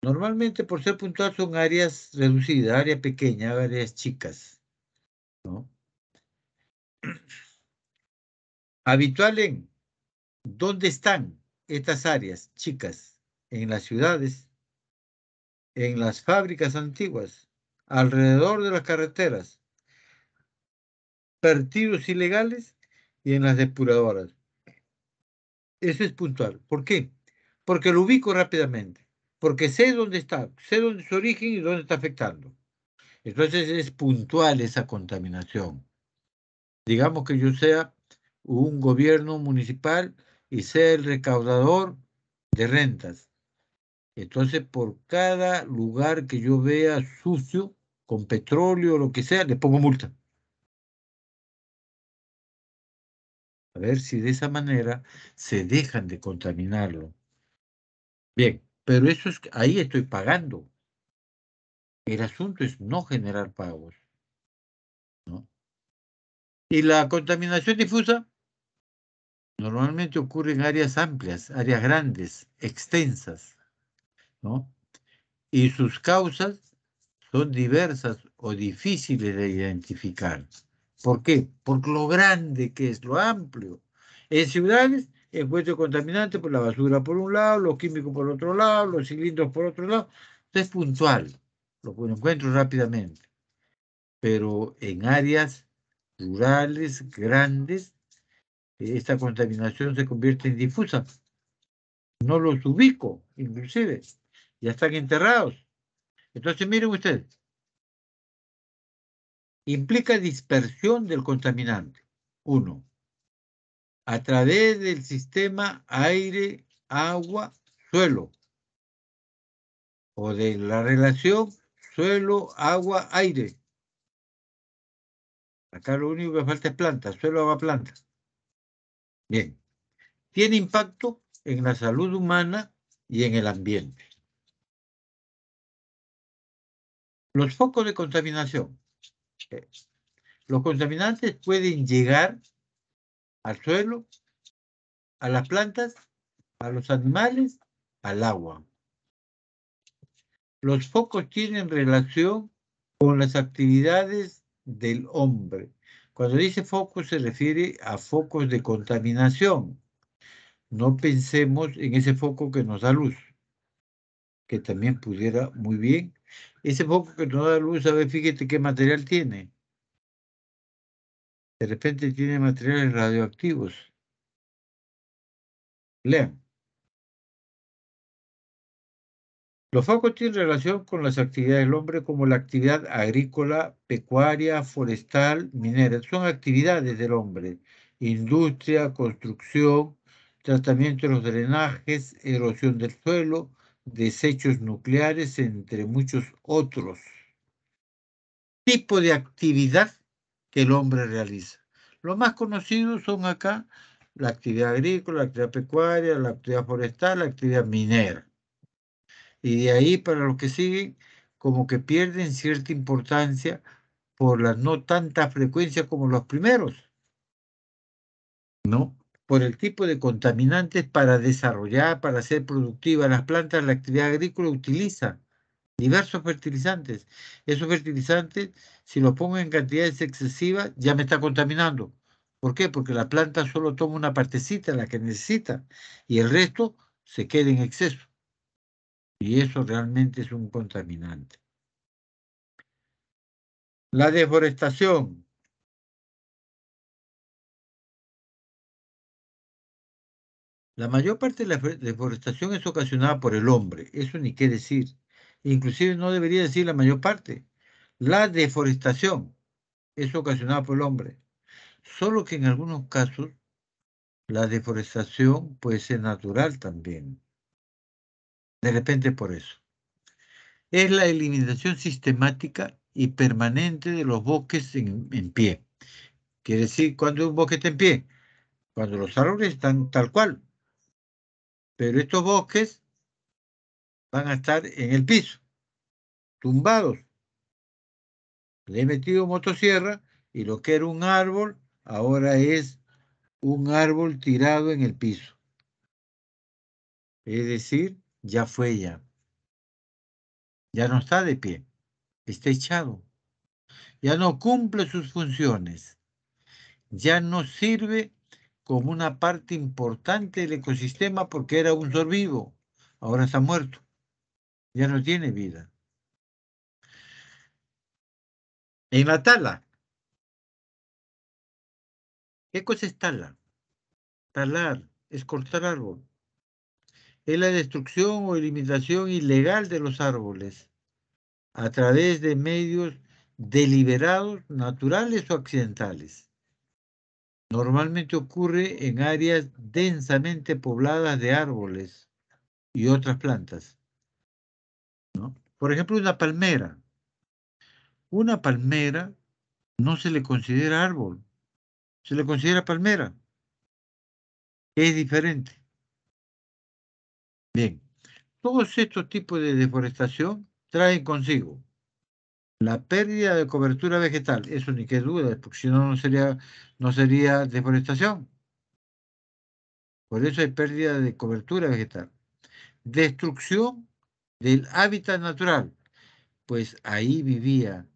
Normalmente, por ser puntual, son áreas reducidas, áreas pequeñas, áreas chicas, ¿no? Habitual en ¿dónde están estas áreas chicas? En las ciudades, en las fábricas antiguas, alrededor de las carreteras, vertidos ilegales y en las depuradoras. Eso es puntual. ¿Por qué? Porque lo ubico rápidamente, porque sé dónde está, sé dónde es su origen y dónde está afectando. Entonces es puntual esa contaminación. Digamos que yo sea un gobierno municipal y sea el recaudador de rentas. Entonces, por cada lugar que yo vea sucio, con petróleo o lo que sea, le pongo multa. A ver si de esa manera se dejan de contaminarlo. Bien, pero eso es, ahí estoy pagando. El asunto es no generar pagos, ¿no? Y la contaminación difusa normalmente ocurre en áreas amplias, áreas grandes, extensas, ¿no? Y sus causas son diversas o difíciles de identificar. ¿Por qué? Por lo grande que es, lo amplio. En ciudades encuentro contaminantes por la basura por un lado, los químicos por otro lado, los cilindros por otro lado. Esto es puntual, lo encuentro rápidamente. Pero en áreas rurales, grandes, esta contaminación se convierte en difusa. No los ubico, inclusive. Ya están enterrados. Entonces, miren ustedes. Implica dispersión del contaminante. 1. A través del sistema aire, agua, suelo. O de la relación suelo, agua, aire. Acá lo único que falta es planta, suelo, agua, planta. Bien. Tiene impacto en la salud humana y en el ambiente. Los focos de contaminación. Los contaminantes pueden llegar al suelo, a las plantas, a los animales, al agua. Los focos tienen relación con las actividades del hombre. Cuando dice foco se refiere a focos de contaminación. No pensemos en ese foco que nos da luz, que también pudiera muy bien. Ese foco que nos da luz, a ver, fíjate qué material tiene. De repente tiene materiales radioactivos. Lean. Los focos tienen relación con las actividades del hombre como la actividad agrícola, pecuaria, forestal, minera. Son actividades del hombre. Industria, construcción, tratamiento de los drenajes, erosión del suelo, desechos nucleares, entre muchos otros. Tipo de actividad que el hombre realiza. Los más conocidos son acá la actividad agrícola, la actividad pecuaria, la actividad forestal, la actividad minera. Y de ahí para los que siguen, como que pierden cierta importancia por la no tanta frecuencia como los primeros, ¿no? Por el tipo de contaminantes para desarrollar, para ser productivas las plantas, la actividad agrícola utiliza diversos fertilizantes. Esos fertilizantes, si los pongo en cantidades excesivas, ya me está contaminando. ¿Por qué? Porque la planta solo toma una partecita, la que necesita, y el resto se queda en exceso. Y eso realmente es un contaminante. La deforestación. La mayor parte de la deforestación es ocasionada por el hombre, eso ni qué decir. Inclusive no debería decir la mayor parte. La deforestación es ocasionada por el hombre. Solo que en algunos casos la deforestación puede ser natural también. De repente por eso. Es la eliminación sistemática y permanente de los bosques en pie. Quiere decir, ¿cuándo un bosque está en pie? Cuando los árboles están tal cual. Pero estos bosques van a estar en el piso, tumbados. Le he metido motosierra y lo que era un árbol, ahora es un árbol tirado en el piso. Es decir, ya fue ya. Ya no está de pie, está echado. Ya no cumple sus funciones. Ya no sirve como una parte importante del ecosistema porque era un ser vivo. Ahora está muerto. Ya no tiene vida. En la tala. ¿Qué cosa es tala? Talar es cortar árbol. Es la destrucción o eliminación ilegal de los árboles a través de medios deliberados, naturales o accidentales. Normalmente ocurre en áreas densamente pobladas de árboles y otras plantas, ¿no? Por ejemplo, una palmera. Una palmera no se le considera árbol, se le considera palmera, que es diferente. Bien, todos estos tipos de deforestación traen consigo la pérdida de cobertura vegetal, eso ni qué duda, porque si no, no sería deforestación. Por eso hay pérdida de cobertura vegetal. Destrucción del hábitat natural, pues ahí vivía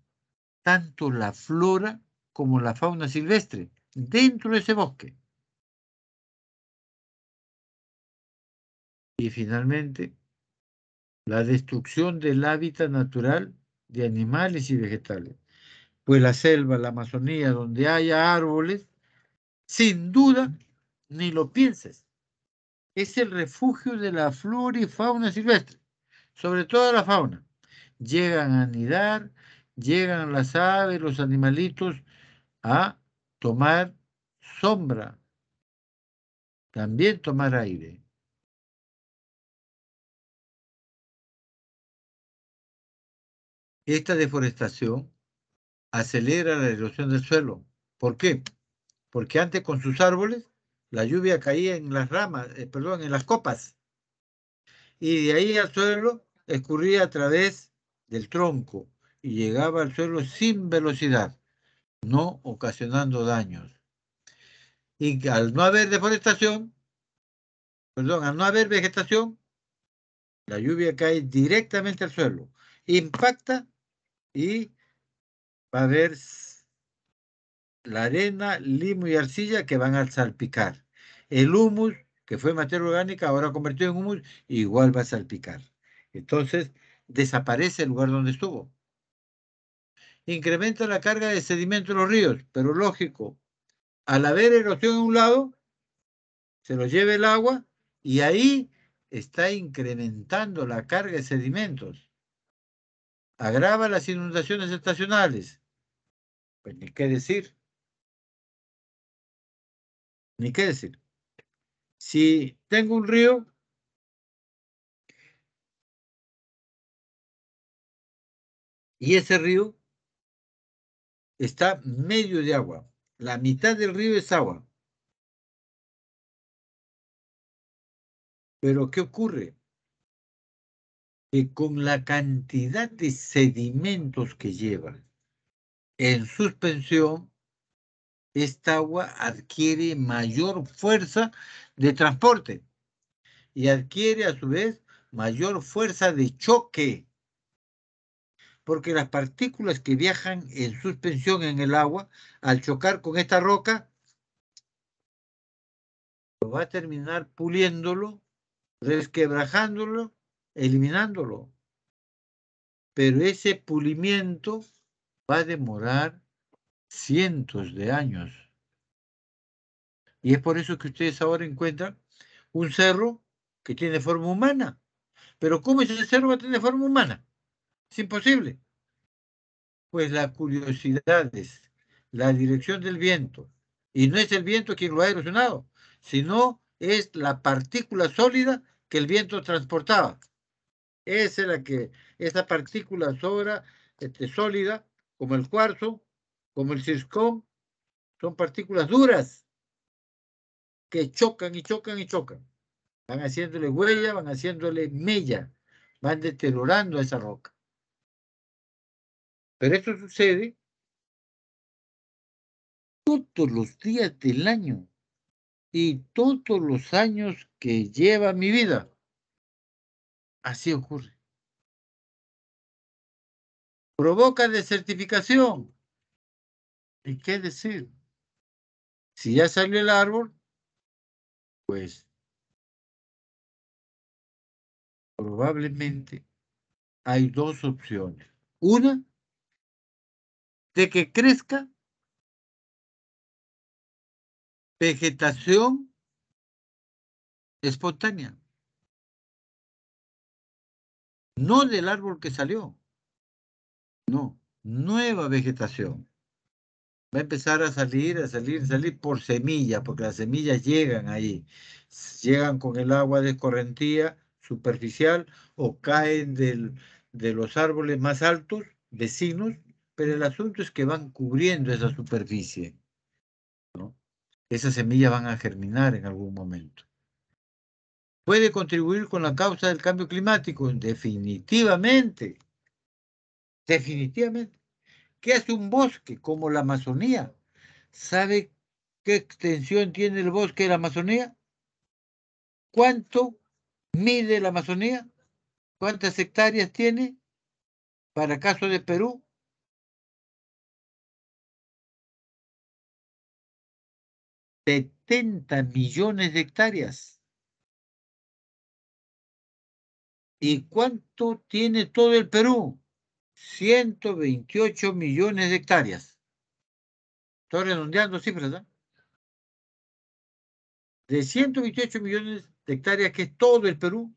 tanto la flora como la fauna silvestre, dentro de ese bosque. Y finalmente, la destrucción del hábitat natural de animales y vegetales. Pues la selva, la Amazonía, donde haya árboles, sin duda, ni lo pienses, es el refugio de la flora y fauna silvestre, sobre todo la fauna. Llegan a anidar, llegan las aves, los animalitos a tomar sombra, también tomar aire. Esta deforestación acelera la erosión del suelo. ¿Por qué? Porque antes con sus árboles la lluvia caía en las ramas, en las copas, y de ahí al suelo escurría a través del tronco y llegaba al suelo sin velocidad, no ocasionando daños. Y al no haber deforestación, al no haber vegetación, la lluvia cae directamente al suelo, impacta y va a haber la arena, limo y arcilla que van a salpicar. El humus, que fue materia orgánica, ahora convertido en humus, igual va a salpicar. Entonces, desaparece el lugar donde estuvo. Incrementa la carga de sedimento en los ríos, pero lógico, al haber erosión en un lado, se lo lleva el agua y ahí está incrementando la carga de sedimentos. Agrava las inundaciones estacionales. Pues ni qué decir. Ni qué decir. Si tengo un río y ese río está medio de agua, la mitad del río es agua. Pero ¿qué ocurre? Que con la cantidad de sedimentos que lleva en suspensión, esta agua adquiere mayor fuerza de transporte y adquiere a su vez mayor fuerza de choque, porque las partículas que viajan en suspensión en el agua, al chocar con esta roca, va a terminar puliéndolo, resquebrajándolo, eliminándolo. Pero ese pulimiento va a demorar cientos de años. Y es por eso que ustedes ahora encuentran un cerro que tiene forma humana. Pero ¿cómo ese cerro va a tener forma humana? Es imposible. Pues la curiosidad es la dirección del viento. Y no es el viento quien lo ha erosionado, sino es la partícula sólida que el viento transportaba. Esa es esa partícula sólida, como el cuarzo, como el zircón, son partículas duras que chocan y chocan y chocan. Van haciéndole huella, van haciéndole mella, van deteriorando esa roca. Pero esto sucede todos los días del año y todos los años que lleva mi vida. Así ocurre. Provoca desertificación. ¿Y qué decir? Si ya salió el árbol, pues probablemente hay dos opciones. Una, de que crezca vegetación espontánea, no del árbol que salió, no, nueva vegetación. Va a empezar a salir por semilla, porque las semillas llegan ahí, llegan con el agua de escorrentía superficial o caen de los árboles más altos, vecinos, pero el asunto es que van cubriendo esa superficie, ¿no? Esas semillas van a germinar en algún momento. ¿Puede contribuir con la causa del cambio climático? Definitivamente. Definitivamente. ¿Qué hace un bosque como la Amazonía? ¿Sabe qué extensión tiene el bosque de la Amazonía? ¿Cuánto mide la Amazonía? ¿Cuántas hectáreas tiene? Para caso de Perú, 70 millones de hectáreas. ¿Y cuánto tiene todo el Perú? 128 millones de hectáreas. Estoy redondeando cifras, ¿no? De 128 millones de hectáreas, que es todo el Perú,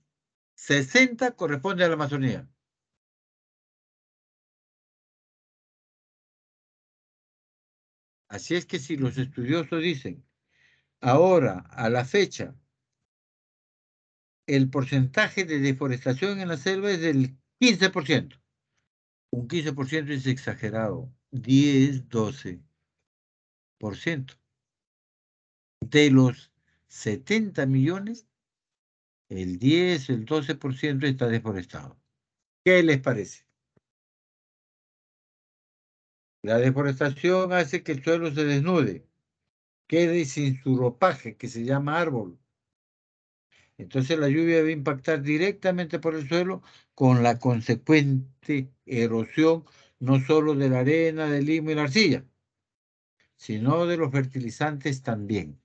60 corresponde a la Amazonía. Así es que si los estudiosos dicen, ahora, a la fecha, el porcentaje de deforestación en la selva es del 15%. Un 15% es exagerado. 10, 12%. De los 70 millones, el 10, el 12% está deforestado. ¿Qué les parece? La deforestación hace que el suelo se desnude, quede sin su ropaje, que se llama árbol. Entonces la lluvia va a impactar directamente por el suelo con la consecuente erosión no solo de la arena, del limo y la arcilla, sino de los fertilizantes también.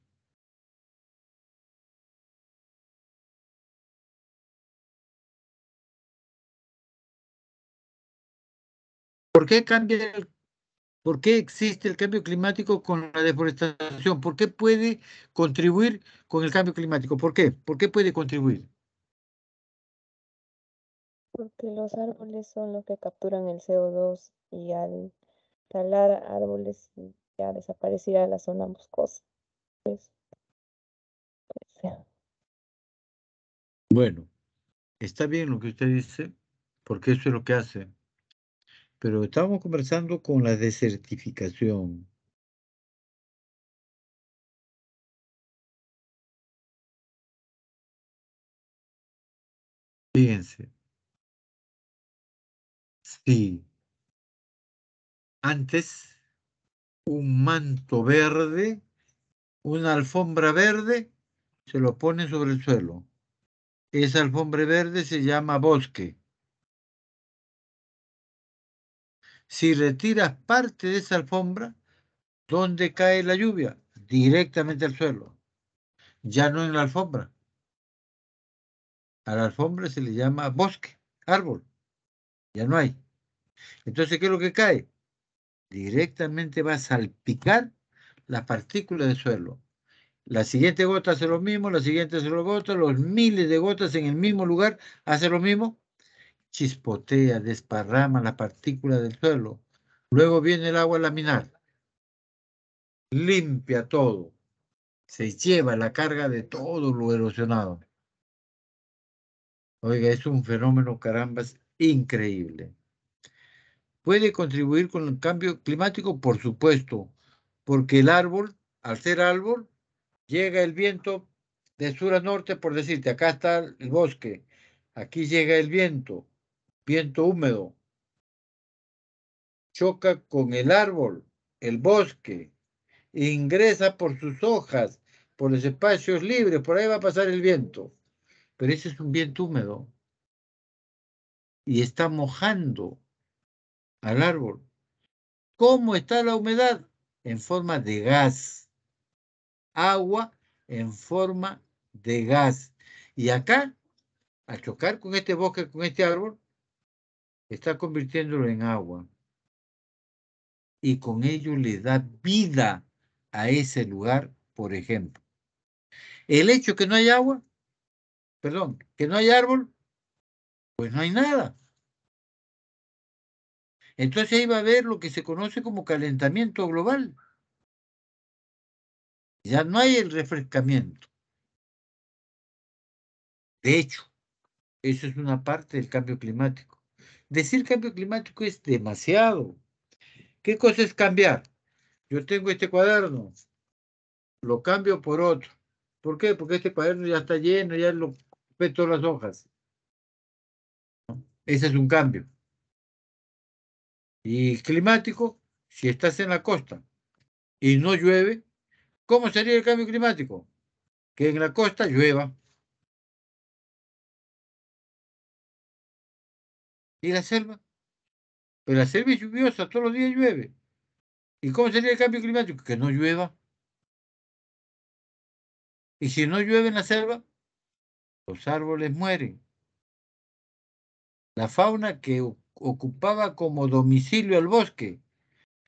¿Por qué existe el cambio climático con la deforestación? ¿Por qué puede contribuir con el cambio climático? ¿Por qué? ¿Por qué puede contribuir? Porque los árboles son los que capturan el CO2 y al talar árboles ya desaparecerá la zona boscosa. Pues, Bueno, está bien lo que usted dice, porque eso es lo que hace. Pero estábamos conversando con la desertificación. Fíjense, sí, antes un manto verde, una alfombra verde, se lo pone sobre el suelo. Esa alfombra verde se llama bosque. Si retiras parte de esa alfombra, ¿dónde cae la lluvia? Directamente al suelo. Ya no en la alfombra. A la alfombra se le llama bosque, árbol. Ya no hay. Entonces, ¿qué es lo que cae? Directamente va a salpicar las partículas de suelo. La siguiente gota hace lo mismo, la siguiente hace lo gota, los miles de gotas en el mismo lugar hace lo mismo. Chispotea, desparrama las partículas del suelo. Luego viene el agua laminar. Limpia todo. Se lleva la carga de todo lo erosionado. Oiga, es un fenómeno, carambas, increíble. ¿Puede contribuir con el cambio climático? Por supuesto, porque el árbol, al ser árbol, llega el viento de sur a norte, por decirte, acá está el bosque, aquí llega el viento húmedo, choca con el árbol, el bosque, ingresa por sus hojas, por los espacios libres, por ahí va a pasar el viento. Pero ese es un viento húmedo y está mojando al árbol. ¿Cómo está la humedad? En forma de gas. Agua en forma de gas. Y acá, al chocar con este bosque, con este árbol, está convirtiéndolo en agua. Y con ello le da vida a ese lugar, por ejemplo. El hecho que no hay agua, perdón, que no hay árbol, pues no hay nada. Entonces ahí va a haber lo que se conoce como calentamiento global. Ya no hay el refrescamiento. De hecho, eso es una parte del cambio climático. Decir cambio climático es demasiado. ¿Qué cosa es cambiar? Yo tengo este cuaderno, lo cambio por otro. ¿Por qué? Porque este cuaderno ya está lleno, ya lo ve todas las hojas. Ese es un cambio. Y climático, si estás en la costa y no llueve, ¿cómo sería el cambio climático? Que en la costa llueva. ¿Y la selva? Pero la selva es lluviosa, todos los días llueve. ¿Y cómo sería el cambio climático? Que no llueva. Y si no llueve en la selva, los árboles mueren. La fauna que ocupaba como domicilio al bosque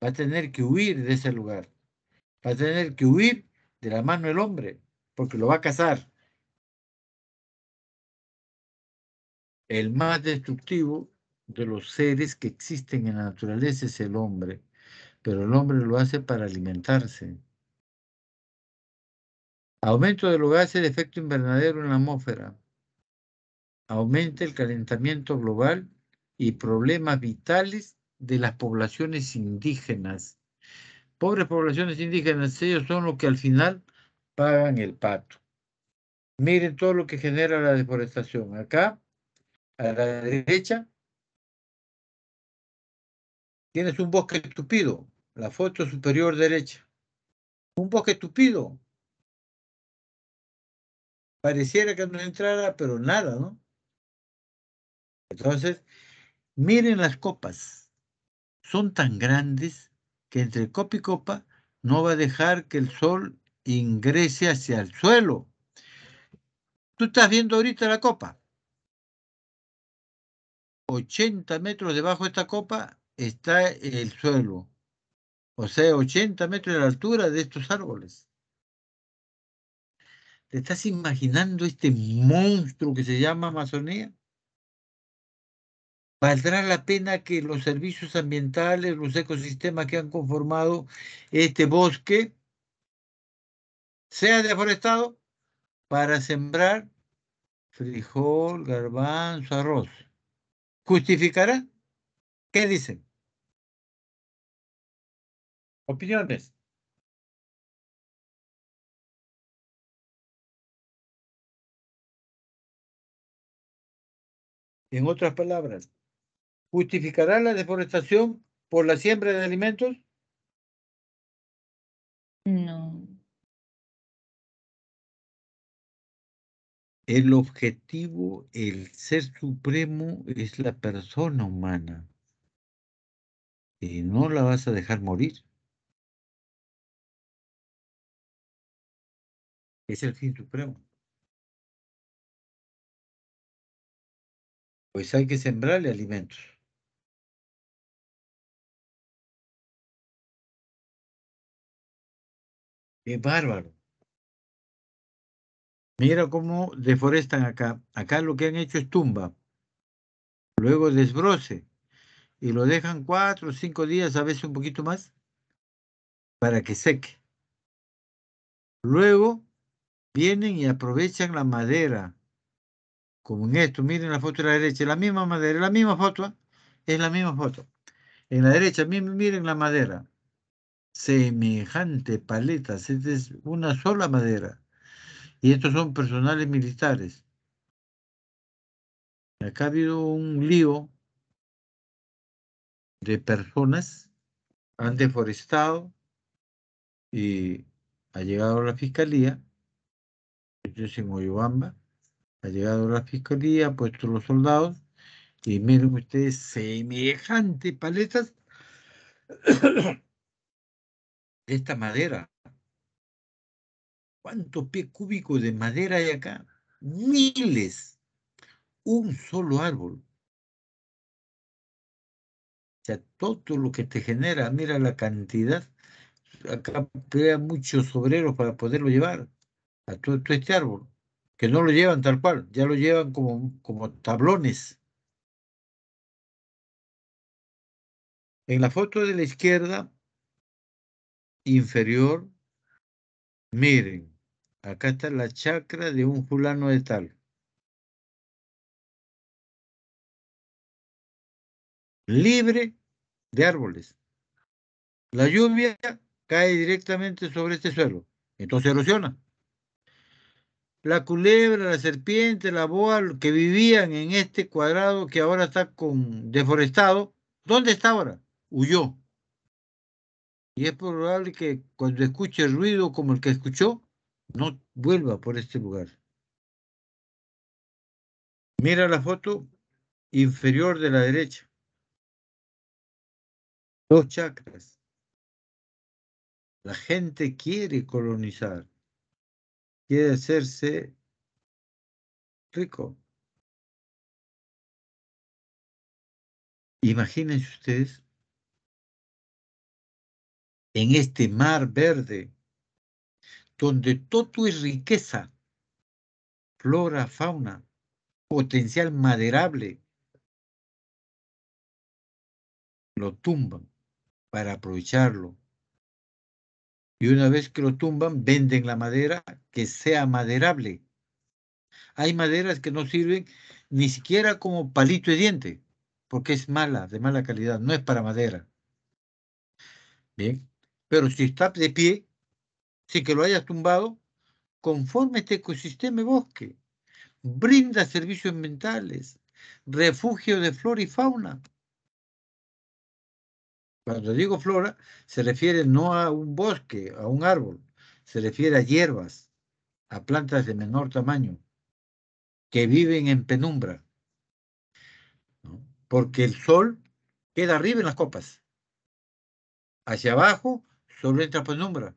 va a tener que huir de ese lugar. Va a tener que huir de la mano del hombre, porque lo va a cazar. El más destructivo de los seres que existen en la naturaleza es el hombre, pero el hombre lo hace para alimentarse. Aumento de los gases de efecto invernadero en la atmósfera. Aumenta el calentamiento global y problemas vitales de las poblaciones indígenas. Pobres poblaciones indígenas, ellos son los que al final pagan el pato. Miren todo lo que genera la deforestación. Acá, a la derecha, tienes un bosque tupido. La foto superior derecha. Un bosque tupido. Pareciera que no entrara, pero nada, ¿no? Entonces, miren las copas. Son tan grandes que entre copa y copa no va a dejar que el sol ingrese hacia el suelo. Tú estás viendo ahorita la copa. 80 metros debajo de esta copa está el suelo. O sea, 80 metros de la altura de estos árboles. ¿Te estás imaginando este monstruo que se llama Amazonía? ¿Valdrá la pena que los servicios ambientales, los ecosistemas que han conformado este bosque, sea deforestado para sembrar frijol, garbanzo, arroz? ¿Justificará? ¿Qué dicen? Opiniones. En otras palabras, ¿justificará la deforestación por la siembra de alimentos? No. El objetivo, el ser supremo, es la persona humana. Y no la vas a dejar morir. Es el fin supremo. Pues hay que sembrarle alimentos. ¡Qué bárbaro! Mira cómo deforestan acá. Acá lo que han hecho es tumba, luego desbroce, y lo dejan 4 o 5 días, a veces un poquito más, para que seque. Luego vienen y aprovechan la madera, como en esto. Miren la foto de la derecha, la misma madera, la misma foto, ¿eh? Es la misma foto. En la derecha, miren la madera. Semejante paletas, esta es una sola madera. Y estos son personales militares. Acá ha habido un lío de personas, han deforestado y ha llegado la fiscalía. Esto es en Oyobamba. Ha llegado la fiscalía, ha puesto los soldados y miren ustedes, semejante paletas. Esta madera. ¿Cuántos pies cúbicos de madera hay acá? Miles. Un solo árbol. O sea, todo lo que te genera, mira la cantidad. Acá pega muchos obreros para poderlo llevar a todo este árbol. Que no lo llevan tal cual, ya lo llevan como tablones. En la foto de la izquierda inferior, miren, acá está la chacra de un fulano de tal. Libre de árboles. La lluvia cae directamente sobre este suelo, entonces erosiona. La culebra, la serpiente, la boa que vivían en este cuadrado que ahora está deforestado, ¿dónde está ahora? Huyó. Y es probable que cuando escuche ruido como el que escuchó, no vuelva por este lugar. Mira la foto inferior de la derecha. 2 chacras. La gente quiere colonizar, quiere hacerse rico. Imagínense ustedes en este mar verde, donde todo es riqueza, flora, fauna, potencial maderable, lo tumban para aprovecharlo. Y una vez que lo tumban, venden la madera que sea maderable. Hay maderas que no sirven ni siquiera como palito de diente, porque es mala, de mala calidad, no es para madera. Bien, pero si está de pie, sin que lo hayas tumbado, conforme este ecosistema de bosque, brinda servicios ambientales, refugio de flora y fauna. Cuando digo flora, se refiere no a un bosque, a un árbol, se refiere a hierbas, a plantas de menor tamaño, que viven en penumbra, ¿no? Porque el sol queda arriba en las copas. Hacia abajo solo entra penumbra.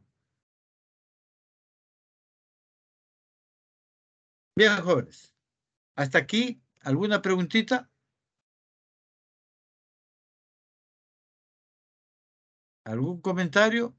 Bien, jóvenes. Hasta aquí, ¿alguna preguntita? ¿Algún comentario?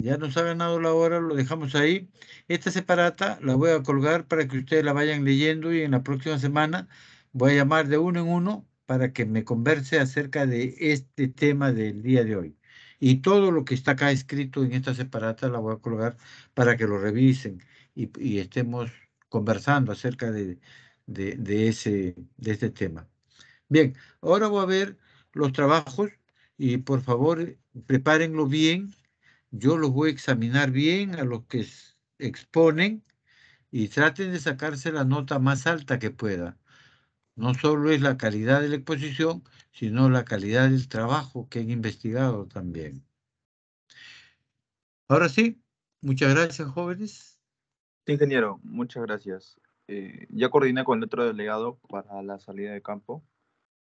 Ya nos ha ganado la hora, lo dejamos ahí. Esta separata la voy a colgar para que ustedes la vayan leyendo y en la próxima semana voy a llamar de uno en uno para que me converse acerca de este tema del día de hoy. Y todo lo que está acá escrito en esta separata la voy a colgar para que lo revisen y estemos conversando acerca de este tema. Bien, ahora voy a ver los trabajos y por favor prepárenlo bien. Yo los voy a examinar bien a los que exponen y traten de sacarse la nota más alta que pueda. No solo es la calidad de la exposición, sino la calidad del trabajo que han investigado también. Ahora sí, muchas gracias, jóvenes. Ingeniero, muchas gracias. Ya coordiné con el otro delegado para la salida de campo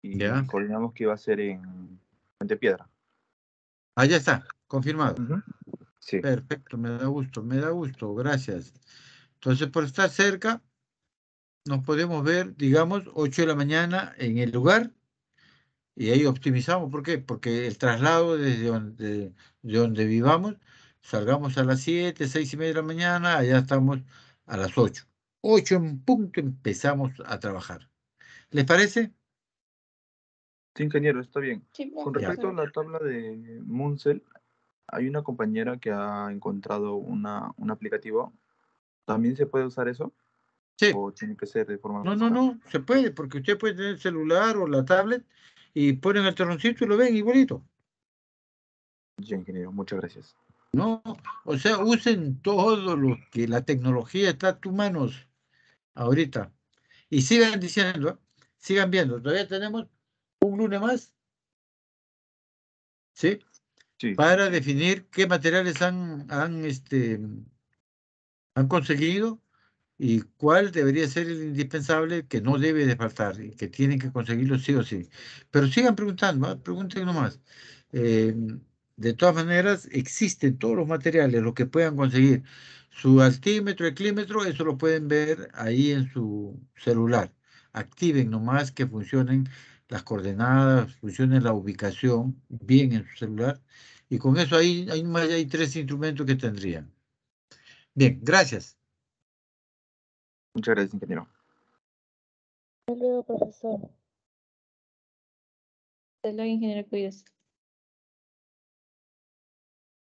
y Ya. coordinamos que iba a ser en Puente Piedra. Ah, ya está, confirmado. Sí. Perfecto, me da gusto, gracias. Entonces, por estar cerca, nos podemos ver, digamos, 8 de la mañana en el lugar Y ahí optimizamos. ¿Por qué? Porque el traslado de donde vivamos, salgamos a las 7, 6:30 de la mañana, allá estamos a las 8. 8 en punto empezamos a trabajar. ¿Les parece? Sí, ingeniero, está bien. Sí, Con Ya. respecto a la tabla de Munsell, hay una compañera que ha encontrado un aplicativo. ¿También se puede usar eso? Sí. ¿O tiene que ser de forma No, física? no, se puede, porque usted puede tener el celular o la tablet y ponen el terroncito y lo ven igualito. Ya, ingeniero, muchas gracias. No, o sea, usen todo lo que la tecnología está a tus manos ahorita. Y sigan diciendo, ¿eh? Sigan viendo. Todavía tenemos un lunes más, ¿sí? Sí. Para definir qué materiales han conseguido y cuál debería ser el indispensable que no debe de faltar y que tienen que conseguirlo sí o sí. Pero sigan preguntando, ¿ah? Pregunten nomás. Eh, de todas maneras, existen todos los materiales, lo que puedan conseguir. Su altímetro, eclímetro, eso lo pueden ver ahí en su celular. Activen nomás que funcionen las coordenadas, funcione la ubicación bien en su celular. Y con eso hay 3 instrumentos que tendrían. Bien, gracias. Muchas gracias, ingeniero. Hasta luego, profesor. Hasta luego, ingeniero, cuídese.